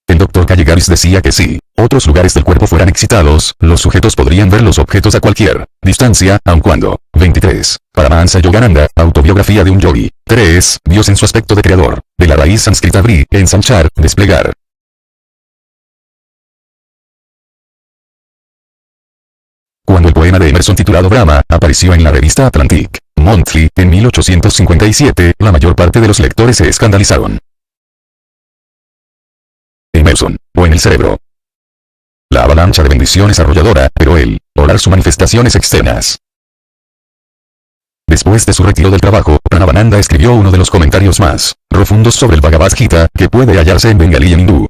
El Dr. Callegaris decía que si otros lugares del cuerpo fueran excitados, los sujetos podrían ver los objetos a cualquier distancia, aun cuando. 23. Paramahansa Yogananda, autobiografía de un yogi. 3. Dios en su aspecto de creador. De la raíz sánscrita bri, ensanchar, desplegar. Cuando el poema de Emerson titulado Brahma apareció en la revista Atlantic Monthly en 1857, la mayor parte de los lectores se escandalizaron. Emerson, o en el cerebro. La avalancha de bendiciones arrolladora, pero él, orar sus manifestaciones externas. Después de su retiro del trabajo, Pranavananda escribió uno de los comentarios más profundos sobre el Bhagavad Gita que puede hallarse en bengalí y en hindú.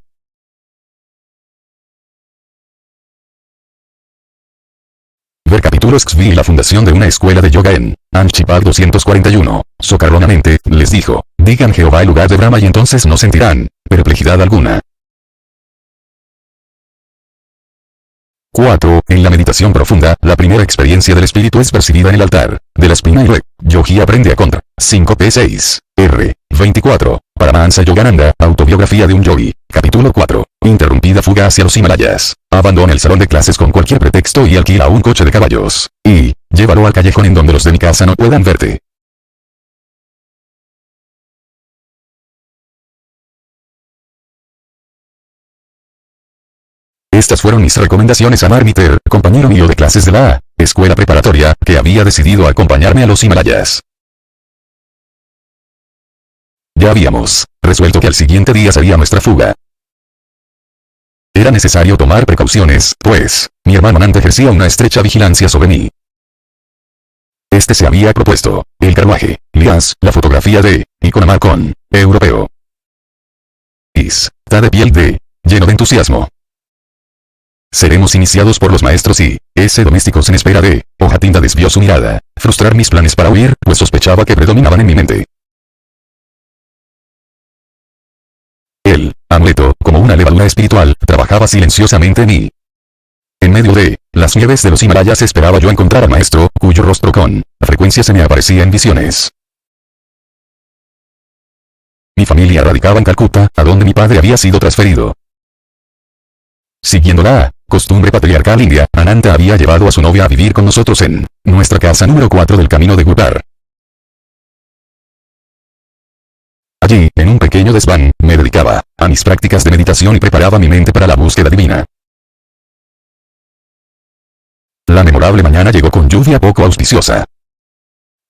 Ver capítulo XV y la fundación de una escuela de yoga en Anchipag 241. Socarronamente, les dijo, digan Jehová el lugar de Brahma y entonces no sentirán perplejidad alguna. 4. En la meditación profunda, la primera experiencia del espíritu es percibida en el altar de la espina y Yogi aprende a contar. 5p6. R. 24. Paramahansa Yogananda, autobiografía de un yogi. Capítulo 4. Interrumpida fuga hacia los Himalayas. Abandona el salón de clases con cualquier pretexto y alquila un coche de caballos. Y llévalo al callejón en donde los de mi casa no puedan verte. Estas fueron mis recomendaciones a Marmiter, compañero mío de clases de la escuela preparatoria, que había decidido acompañarme a los Himalayas. Ya habíamos resuelto que al siguiente día sería nuestra fuga. Era necesario tomar precauciones, pues mi hermano Anand ejercía una estrecha vigilancia sobre mí. Este se había propuesto el carruaje, Lias, la fotografía de Iconamar con europeo. Está de piel de lleno de entusiasmo. Seremos iniciados por los maestros y ese domésticos en espera de Ojatinda desvió su mirada, frustrar mis planes para huir, pues sospechaba que predominaban en mi mente. El amuleto, como una levadura espiritual, trabajaba silenciosamente en mí. En medio de las nieves de los Himalayas esperaba yo encontrar al maestro, cuyo rostro con frecuencia se me aparecía en visiones. Mi familia radicaba en Calcuta, a donde mi padre había sido transferido. Siguiendo la costumbre patriarcal india, Ananta había llevado a su novia a vivir con nosotros en nuestra casa número 4 del camino de Gurbar. Allí, en un pequeño desván, me dedicaba a mis prácticas de meditación y preparaba mi mente para la búsqueda divina. La memorable mañana llegó con lluvia poco auspiciosa.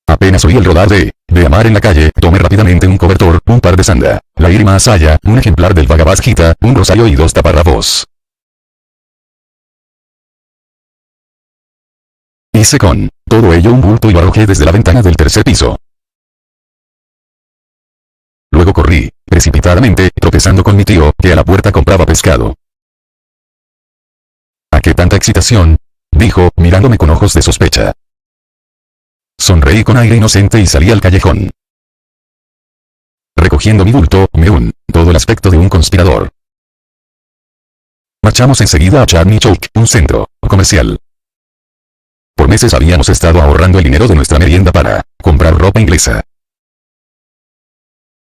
Apenas oí el rodar de Amar en la calle, tomé rápidamente un cobertor, un par de sanda, la Irma Asaya, un ejemplar del Bhagavad Gita, un rosario y 2 taparrabos. Hice con todo ello un bulto y lo arrojé desde la ventana del tercer piso. Luego corrí, precipitadamente, tropezando con mi tío, que a la puerta compraba pescado. ¿A qué tanta excitación?, dijo, mirándome con ojos de sospecha. Sonreí con aire inocente y salí al callejón. Recogiendo mi bulto, todo el aspecto de un conspirador. Marchamos enseguida a Chandni Chowk, un centro comercial. Por meses habíamos estado ahorrando el dinero de nuestra merienda para comprar ropa inglesa.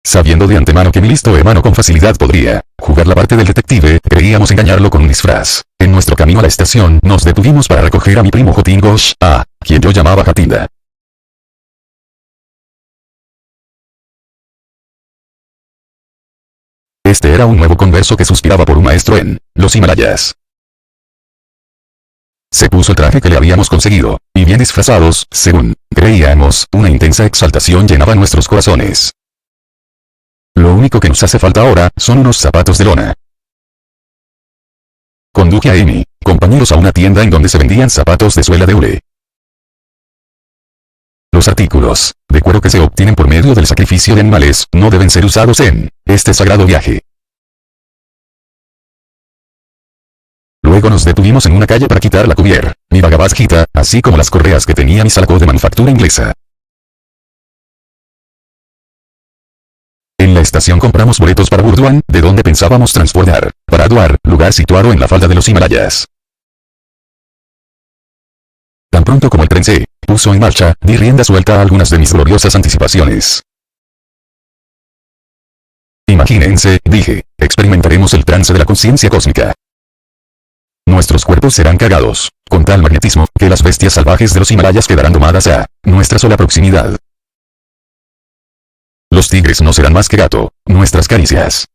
Sabiendo de antemano que mi listo hermano con facilidad podría jugar la parte del detective, creíamos engañarlo con un disfraz. En nuestro camino a la estación, nos detuvimos para recoger a mi primo Jotin Ghosh, a quien yo llamaba Jatinda. Este era un nuevo converso que suspiraba por un maestro en los Himalayas. Se puso el traje que le habíamos conseguido, y bien disfrazados, según creíamos, una intensa exaltación llenaba nuestros corazones. Lo único que nos hace falta ahora, son unos zapatos de lona. Conduje a Amy, compañeros a una tienda en donde se vendían zapatos de suela de hule. Los artículos de cuero que se obtienen por medio del sacrificio de animales, no deben ser usados en este sagrado viaje. Luego nos detuvimos en una calle para quitar la cubier, mi Bhagavad Gita, así como las correas que tenía mi salco de manufactura inglesa. En la estación compramos boletos para Burdwan, de donde pensábamos transbordar para Hardwar, lugar situado en la falda de los Himalayas. Tan pronto como el tren se puso en marcha, di rienda suelta a algunas de mis gloriosas anticipaciones. Imagínense, dije, experimentaremos el trance de la conciencia cósmica. Nuestros cuerpos serán cargados con tal magnetismo, que las bestias salvajes de los Himalayas quedarán domadas a nuestra sola proximidad. Los tigres no serán más que gato, nuestras caricias.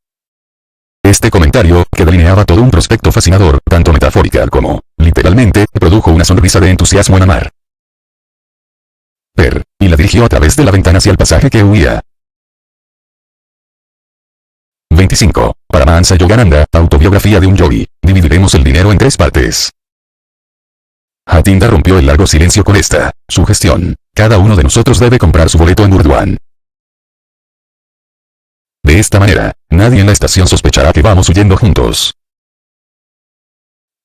Este comentario, que delineaba todo un prospecto fascinador, tanto metafórica como literalmente, produjo una sonrisa de entusiasmo en Amar. Y la dirigió a través de la ventana hacia el pasaje que huía. 25. Paramahansa Yogananda, autobiografía de un yogi. Dividiremos el dinero en 3 partes. Jatinda rompió el largo silencio con esta sugestión. Cada uno de nosotros debe comprar su boleto en Burdwan. De esta manera, nadie en la estación sospechará que vamos huyendo juntos.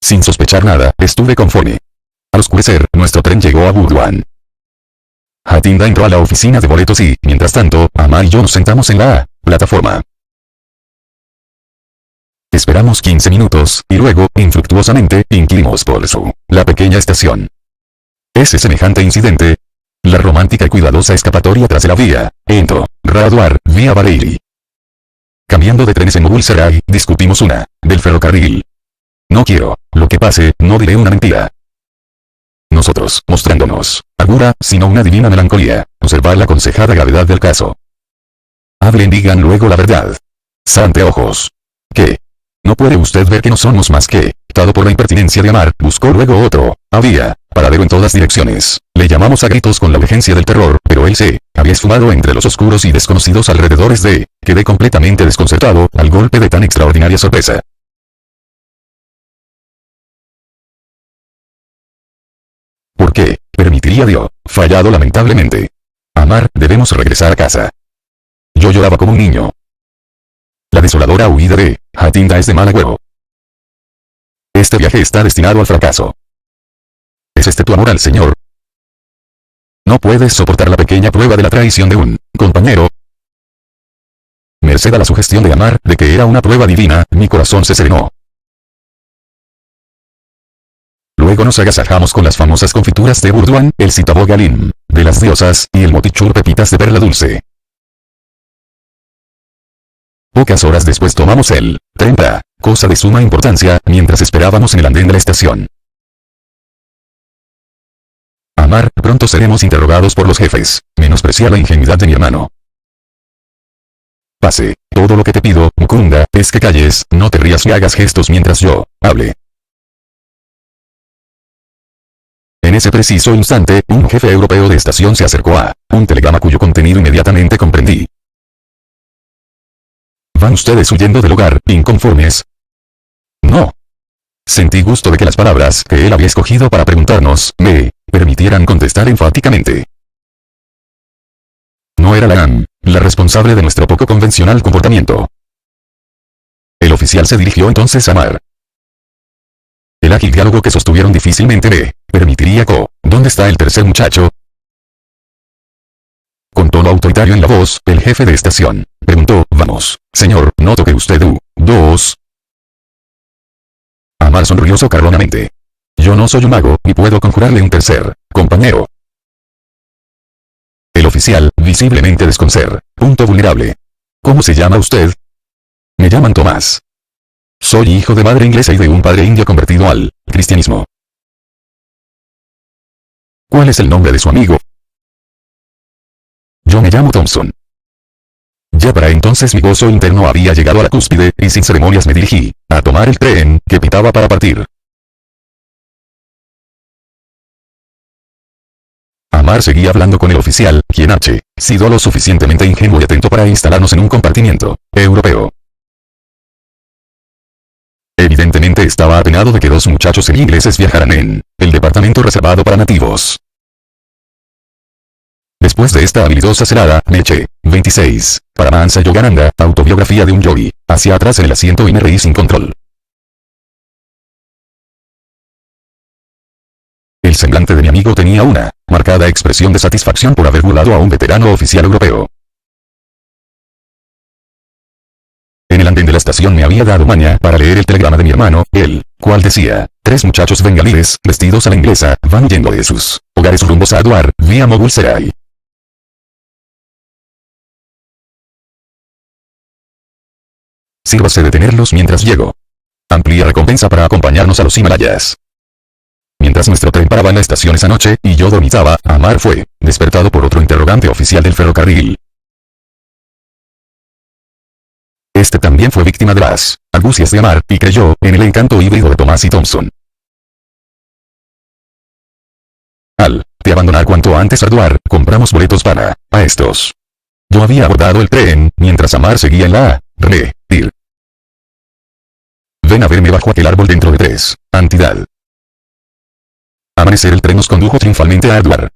Sin sospechar nada, estuve conforme. Al oscurecer, nuestro tren llegó a Burdwan. Jatinda entró a la oficina de boletos y, mientras tanto, Amar y yo nos sentamos en la plataforma. Esperamos 15 minutos, y luego, infructuosamente, inquirimos por la pequeña estación. ¿Ese semejante incidente? La romántica y cuidadosa escapatoria tras la vía, entro, Hardwar, vía Bareilly. Cambiando de trenes en Mughalsarai, discutimos una del ferrocarril. No quiero, lo que pase, no diré una mentira. Nosotros, mostrándonos agura, sino una divina melancolía, observar la aconsejada gravedad del caso. Hablen, digan luego la verdad. Sante ojos. ¿Qué? ¿No puede usted ver que no somos más que, dado por la impertinencia de Amar, buscó luego otro, había, paradero en todas direcciones, le llamamos a gritos con la urgencia del terror, pero él se había esfumado entre los oscuros y desconocidos alrededores quedé completamente desconcertado, al golpe de tan extraordinaria sorpresa. ¿Por qué? Permitiría Dios, fallado lamentablemente. Amar, debemos regresar a casa. Yo lloraba como un niño. La desoladora huida de Jatinda es de mal agüero. Este viaje está destinado al fracaso. ¿Es este tu amor al Señor? ¿No puedes soportar la pequeña prueba de la traición de un compañero? Merced a la sugestión de Amar, de que era una prueba divina, mi corazón se serenó. Luego nos agasajamos con las famosas confituras de Burdwan, el sitabogalim, de las diosas, y el motichur pepitas de perla dulce. Pocas horas después tomamos el tren para, cosa de suma importancia, mientras esperábamos en el andén de la estación. Amar, pronto seremos interrogados por los jefes, menospreciar la ingenuidad de mi hermano. Pase, todo lo que te pido, Mukunda, es que calles, no te rías y hagas gestos mientras yo hable. En ese preciso instante, un jefe europeo de estación se acercó a un telegrama cuyo contenido inmediatamente comprendí. ¿Van ustedes huyendo del hogar, inconformes? No. Sentí gusto de que las palabras que él había escogido para preguntarnos me permitieran contestar enfáticamente. No era la Ann, la responsable de nuestro poco convencional comportamiento. El oficial se dirigió entonces a Mar. El ágil diálogo que sostuvieron difícilmente me permitiría ¿dónde está el tercer muchacho? Con tono autoritario en la voz, el jefe de estación preguntó, vamos, señor, ¿no toque usted U2? Amar sonrió socarronamente. Yo no soy un mago, y puedo conjurarle un tercer compañero. El oficial, visiblemente punto vulnerable. ¿Cómo se llama usted? Me llaman Tomás. Soy hijo de madre inglesa y de un padre indio convertido al cristianismo. ¿Cuál es el nombre de su amigo? Yo me llamo Thompson. Ya para entonces mi gozo interno había llegado a la cúspide, y sin ceremonias me dirigí a tomar el tren que pitaba para partir. Amar seguía hablando con el oficial, quien sido lo suficientemente ingenuo y atento para instalarnos en un compartimiento europeo. Evidentemente estaba apenado de que dos muchachos ingleses viajaran en el departamento reservado para nativos. Después de esta habilidosa celada, me eché 26, Paramahansa Yogananda, autobiografía de un yogi, hacia atrás en el asiento y me reí sin control. El semblante de mi amigo tenía una marcada expresión de satisfacción por haber burlado a un veterano oficial europeo. En el andén de la estación me había dado maña para leer el telegrama de mi hermano, el cual decía, 3 muchachos bengalíes, vestidos a la inglesa, van huyendo de sus hogares rumbos a Aduar, vía Mogulserai. Sírvase de tenerlos mientras llego. Amplia recompensa para acompañarnos a los Himalayas. Mientras nuestro tren paraba en la estación esa noche, y yo dormitaba, Amar fue despertado por otro interrogante oficial del ferrocarril. Este también fue víctima de las argucias de Amar, y creyó en el encanto híbrido de Thomas y Thompson. De abandonar cuanto antes Arduar, compramos boletos para estos. Yo había abordado el tren, mientras Amar seguía en la retir. Ven a verme bajo aquel árbol dentro de 3, Antidad. Amanecer el tren nos condujo triunfalmente a Arduar.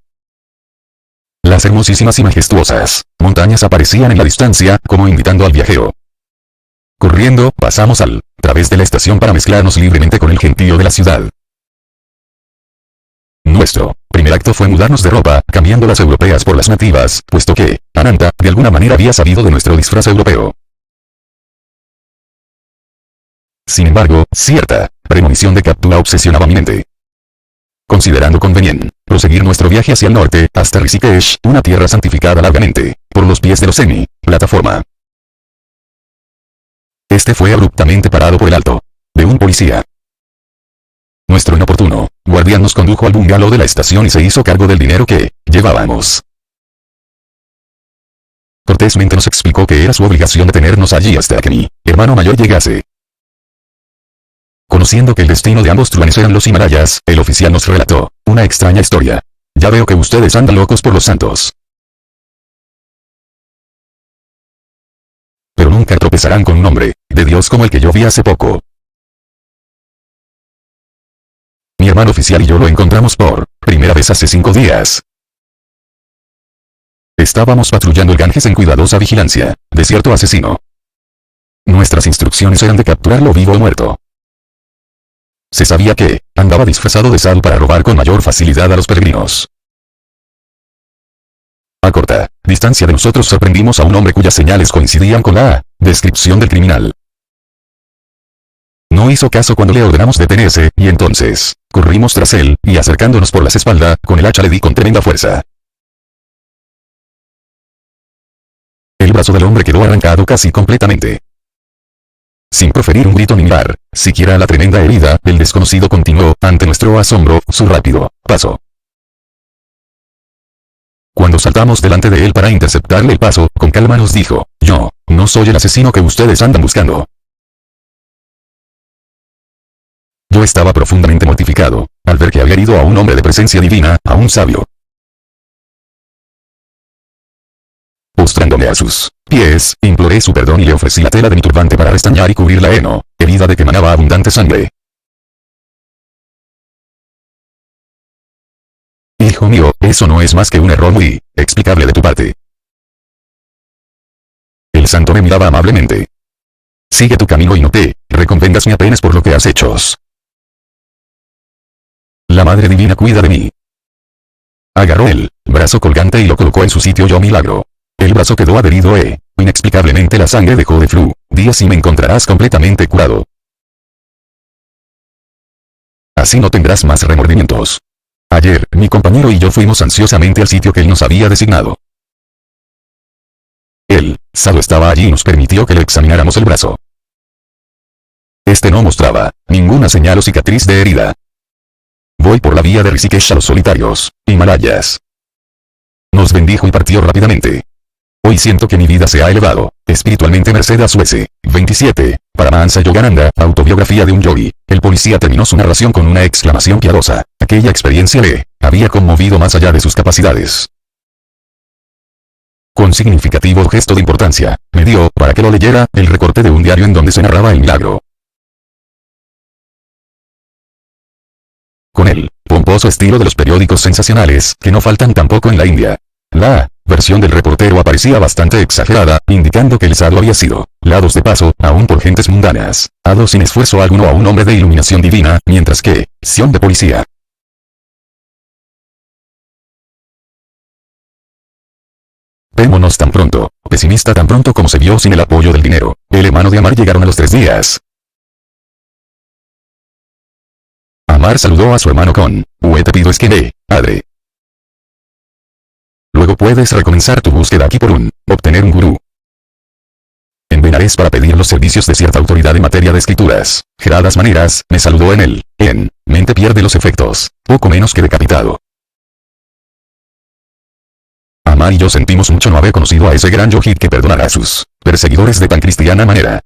Las hermosísimas y majestuosas montañas aparecían en la distancia, como invitando al viajero. Corriendo, pasamos al través de la estación para mezclarnos libremente con el gentío de la ciudad. Nuestro primer acto fue mudarnos de ropa, cambiando las europeas por las nativas, puesto que Ananta, de alguna manera había sabido de nuestro disfraz europeo. Sin embargo, cierta premonición de captura obsesionaba mi mente. Considerando conveniente proseguir nuestro viaje hacia el norte, hasta Rishikesh, una tierra santificada largamente por los pies de los plataforma. Este fue abruptamente parado por el alto de un policía. Nuestro inoportuno guardián nos condujo al bungalow de la estación y se hizo cargo del dinero que llevábamos. Cortésmente nos explicó que era su obligación detenernos allí hasta que mi hermano mayor llegase. Conociendo que el destino de ambos truanes eran los Himalayas, el oficial nos relató una extraña historia. Ya veo que ustedes andan locos por los santos. Pero nunca tropezarán con un hombre de Dios como el que yo vi hace poco. Mi hermano oficial y yo lo encontramos por primera vez hace 5 días. Estábamos patrullando el Ganges en cuidadosa vigilancia de cierto asesino. Nuestras instrucciones eran de capturarlo vivo o muerto. Se sabía que andaba disfrazado de sadhu para robar con mayor facilidad a los peregrinos. A corta distancia de nosotros sorprendimos a un hombre cuyas señales coincidían con la descripción del criminal. No hizo caso cuando le ordenamos detenerse, y entonces corrimos tras él, y acercándonos por las espaldas, con el hacha le di con tremenda fuerza. El brazo del hombre quedó arrancado casi completamente. Sin proferir un grito ni mirar siquiera a la tremenda herida, el desconocido continuó, ante nuestro asombro, su rápido paso. Cuando saltamos delante de él para interceptarle el paso, con calma nos dijo, yo no soy el asesino que ustedes andan buscando. Yo estaba profundamente mortificado. al ver que había herido a un hombre de presencia divina, a un sabio. Postrándome a sus pies, imploré su perdón y le ofrecí la tela de mi turbante para restañar y cubrir la herida de que manaba abundante sangre. Hijo mío, eso no es más que un error muy explicable de tu parte. El santo me miraba amablemente. Sigue tu camino y no te reconvengas ni apenas por lo que has hecho. La Madre Divina cuida de mí. Agarró el brazo colgante y lo colocó en su sitio. Yo milagro. El brazo quedó adherido inexplicablemente la sangre dejó de fluir y me encontrarás completamente curado. Así no tendrás más remordimientos. Ayer, mi compañero y yo fuimos ansiosamente al sitio que él nos había designado. El sadhu estaba allí y nos permitió que le examináramos el brazo. Este no mostraba ninguna señal o cicatriz de herida. Voy por la vía de Rishikesh a los solitarios Himalayas. Nos bendijo y partió rápidamente. Hoy siento que mi vida se ha elevado espiritualmente merced a su S. 27, Paramahansa Yogananda, autobiografía de un yogi. El policía terminó su narración con una exclamación piadosa. Aquella experiencia le había conmovido más allá de sus capacidades. Con significativo gesto de importancia, me dio, para que lo leyera, el recorte de un diario en donde se narraba el milagro. Con el pomposo estilo de los periódicos sensacionales, que no faltan tampoco en la India. La versión del reportero aparecía bastante exagerada, indicando que el sadhu había sido lados de paso, aún por gentes mundanas, dado sin esfuerzo alguno a un hombre de iluminación divina, mientras que, sion de policía. Vémonos tan pronto, pesimista tan pronto como se vio sin el apoyo del dinero. El hermano de Amar llegaron a los 3 días. Amar saludó a su hermano con, te pido es que me, padre. Luego puedes recomenzar tu búsqueda aquí por obtener un gurú. En Benares para pedir los servicios de cierta autoridad en materia de escrituras. Geradas maneras, me saludó en mente pierde los efectos, poco menos que decapitado. Amar y yo sentimos mucho no haber conocido a ese gran yogi que perdonará a sus perseguidores de tan cristiana manera.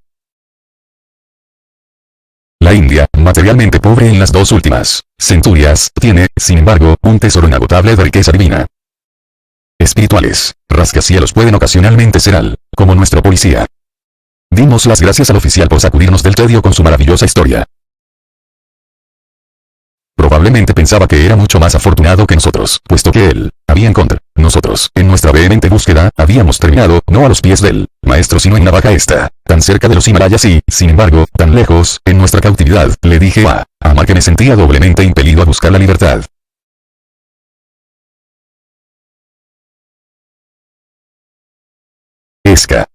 La India, materialmente pobre en las 2 últimas centurias, tiene, sin embargo, un tesoro inagotable de riqueza divina. Espirituales, rascacielos pueden ocasionalmente ser como nuestro policía. Dimos las gracias al oficial por sacudirnos del tedio con su maravillosa historia. Probablemente pensaba que era mucho más afortunado que nosotros, puesto que él había encontrado. Nosotros, en nuestra vehemente búsqueda, habíamos terminado, no a los pies del maestro sino en Navaka tan cerca de los Himalayas y, sin embargo, tan lejos, en nuestra cautividad. Le dije a Amar que me sentía doblemente impelido a buscar la libertad.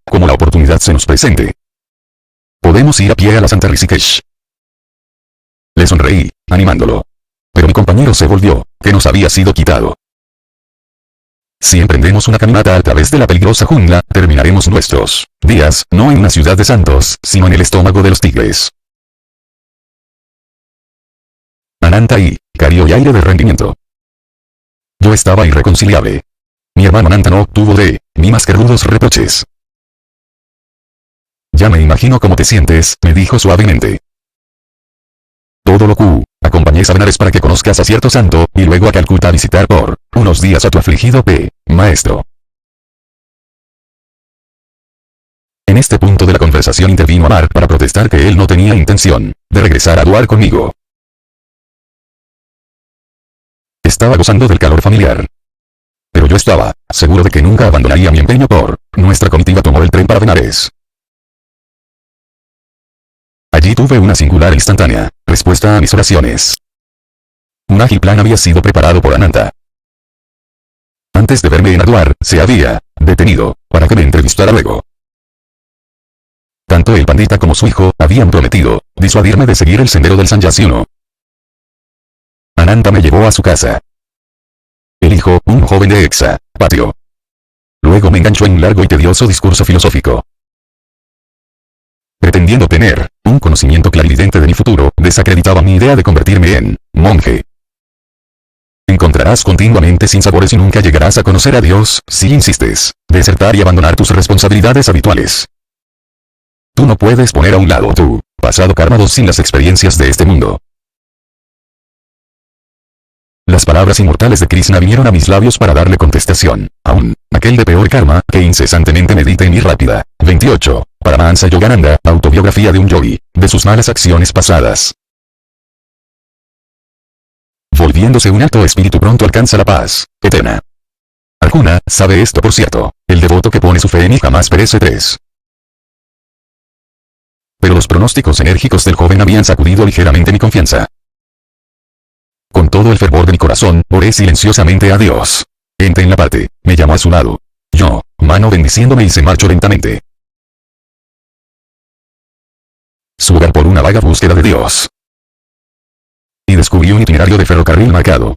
Como la oportunidad se nos presente. Podemos ir a pie a la Santa Rishikesh. Le sonreí, animándolo. Pero mi compañero se volvió, que nos había sido quitado. Si emprendemos una caminata a través de la peligrosa jungla, terminaremos nuestros días, no en una ciudad de santos, sino en el estómago de los tigres. Ananta y Cario y aire de rendimiento. Yo estaba irreconciliable. Mi hermano Ananta no obtuvo de mí más que rudos reproches. Ya me imagino cómo te sientes, me dijo suavemente. Todo lo que acompañé a Benares para que conozcas a cierto santo, y luego a Calcuta a visitar por unos días a tu afligido maestro. En este punto de la conversación intervino Amar para protestar que él no tenía intención de regresar a Duar conmigo. Estaba gozando del calor familiar. Pero yo estaba seguro de que nunca abandonaría mi empeño por nuestra comitiva tomó el tren para Benares. Allí tuve una singular e instantánea respuesta a mis oraciones. Un ágil plan había sido preparado por Ananta. Antes de verme en Hardwar, se había detenido para que me entrevistara luego. Tanto el pandita como su hijo habían prometido disuadirme de seguir el sendero del Sanyasino. Ananta me llevó a su casa. El hijo, un joven de patio. Luego me enganchó en un largo y tedioso discurso filosófico. Pretendiendo tener un conocimiento clarividente de mi futuro, desacreditaba mi idea de convertirme en monje. Encontrarás continuamente sinsabores y nunca llegarás a conocer a Dios, si insistes, desertar y abandonar tus responsabilidades habituales. Tú no puedes poner a un lado tu pasado karma sin las experiencias de este mundo. Las palabras inmortales de Krishna vinieron a mis labios para darle contestación. Aún, aquel de peor karma, que incesantemente medita en mi rápida. 28. Paramahansa Yogananda, autobiografía de un yogi, de sus malas acciones pasadas. Volviéndose un alto espíritu pronto alcanza la paz eterna. Arjuna sabe esto por cierto, el devoto que pone su fe en mí jamás perece. 3. Pero los pronósticos enérgicos del joven habían sacudido ligeramente mi confianza. Con todo el fervor de mi corazón, oré silenciosamente a Dios. Entré en la parte, me llamó a su lado. Yo, mano bendiciéndome y se marchó lentamente. Su hogar por una vaga búsqueda de Dios. Y descubrí un itinerario de ferrocarril marcado.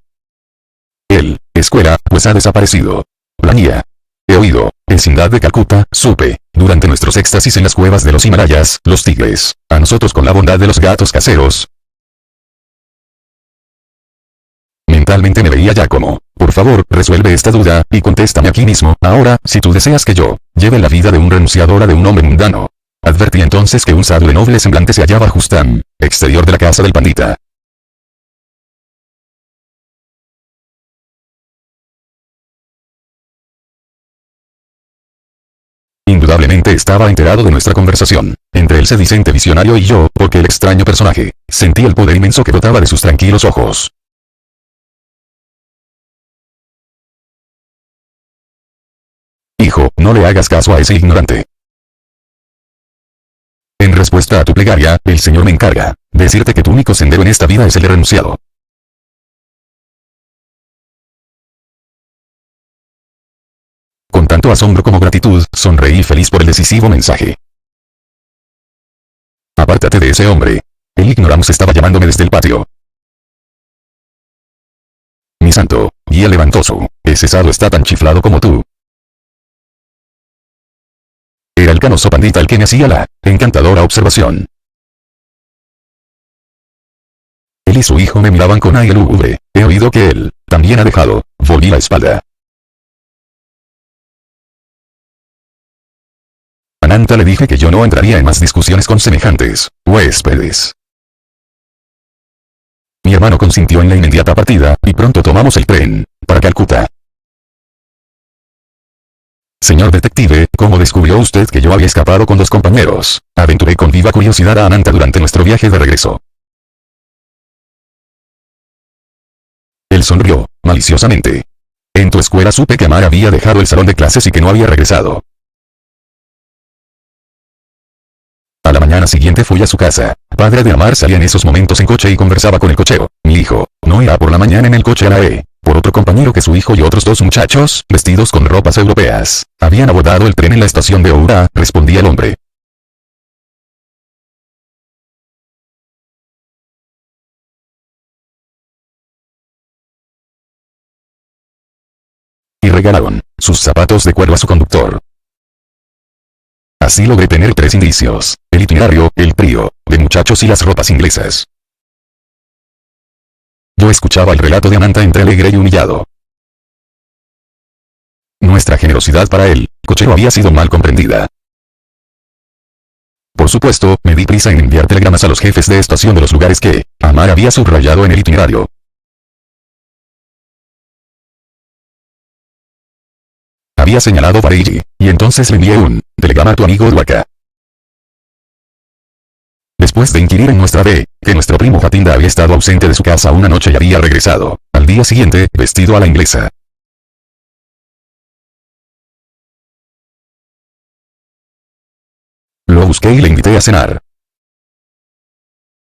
Escuela, pues ha desaparecido. La guía. He oído, en Sindad de Calcuta, supe, durante nuestros éxtasis en las cuevas de los Himalayas, los tigres, a nosotros con la bondad de los gatos caseros. Mentalmente me veía ya como, por favor, resuelve esta duda, y contéstame aquí mismo, ahora, si tú deseas que yo, lleve la vida de un renunciador a de un hombre mundano. Advertí entonces que un sadhu de noble semblante se hallaba Justam, exterior de la casa del pandita. Indudablemente estaba enterado de nuestra conversación, entre el sedicente visionario y yo, porque el extraño personaje, sentí el poder inmenso que brotaba de sus tranquilos ojos. Hijo, no le hagas caso a ese ignorante. En respuesta a tu plegaria, el Señor me encarga, decirte que tu único sendero en esta vida es el renunciado. Con tanto asombro como gratitud, sonreí feliz por el decisivo mensaje. Apártate de ese hombre. El ignoramus estaba llamándome desde el patio. Mi santo, guía levantó su, ese sadhu está tan chiflado como tú. Era el canoso pandita el que me hacía la encantadora observación. Él y su hijo me miraban con aire lúgubre. He oído que él también ha dejado. Volví la espalda. Ananta le dije que yo no entraría en más discusiones con semejantes huéspedes. Mi hermano consintió en la inmediata partida, y pronto tomamos el tren para Calcuta. Señor detective, ¿cómo descubrió usted que yo había escapado con 2 compañeros? Aventuré con viva curiosidad a Ananta durante nuestro viaje de regreso. Él sonrió, maliciosamente. En tu escuela supe que Amar había dejado el salón de clases y que no había regresado. A la mañana siguiente fui a su casa. Padre de Amar salía en esos momentos en coche y conversaba con el cochero. Mi hijo, no irá por la mañana en el coche a la por otro compañero que su hijo y otros 2 muchachos, vestidos con ropas europeas, habían abordado el tren en la estación de Oura, respondía el hombre. Y regalaron sus zapatos de cuero a su conductor. Así logré tener 3 indicios: el itinerario, el trío de muchachos y las ropas inglesas. Yo escuchaba el relato de Ananta entre alegre y humillado. Nuestra generosidad para el cochero había sido mal comprendida. Por supuesto, me di prisa en enviar telegramas a los jefes de estación de los lugares que Amar había subrayado en el itinerario. Había señalado Bareilly, y entonces le envié un telegrama a tu amigo Dwarka. Después de inquirir en nuestra que nuestro primo Jatinda había estado ausente de su casa una noche y había regresado, al día siguiente, vestido a la inglesa. Lo busqué y le invité a cenar.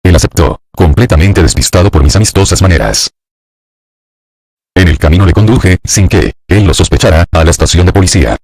Él aceptó, completamente despistado por mis amistosas maneras. En el camino le conduje, sin que él lo sospechara, a la estación de policía.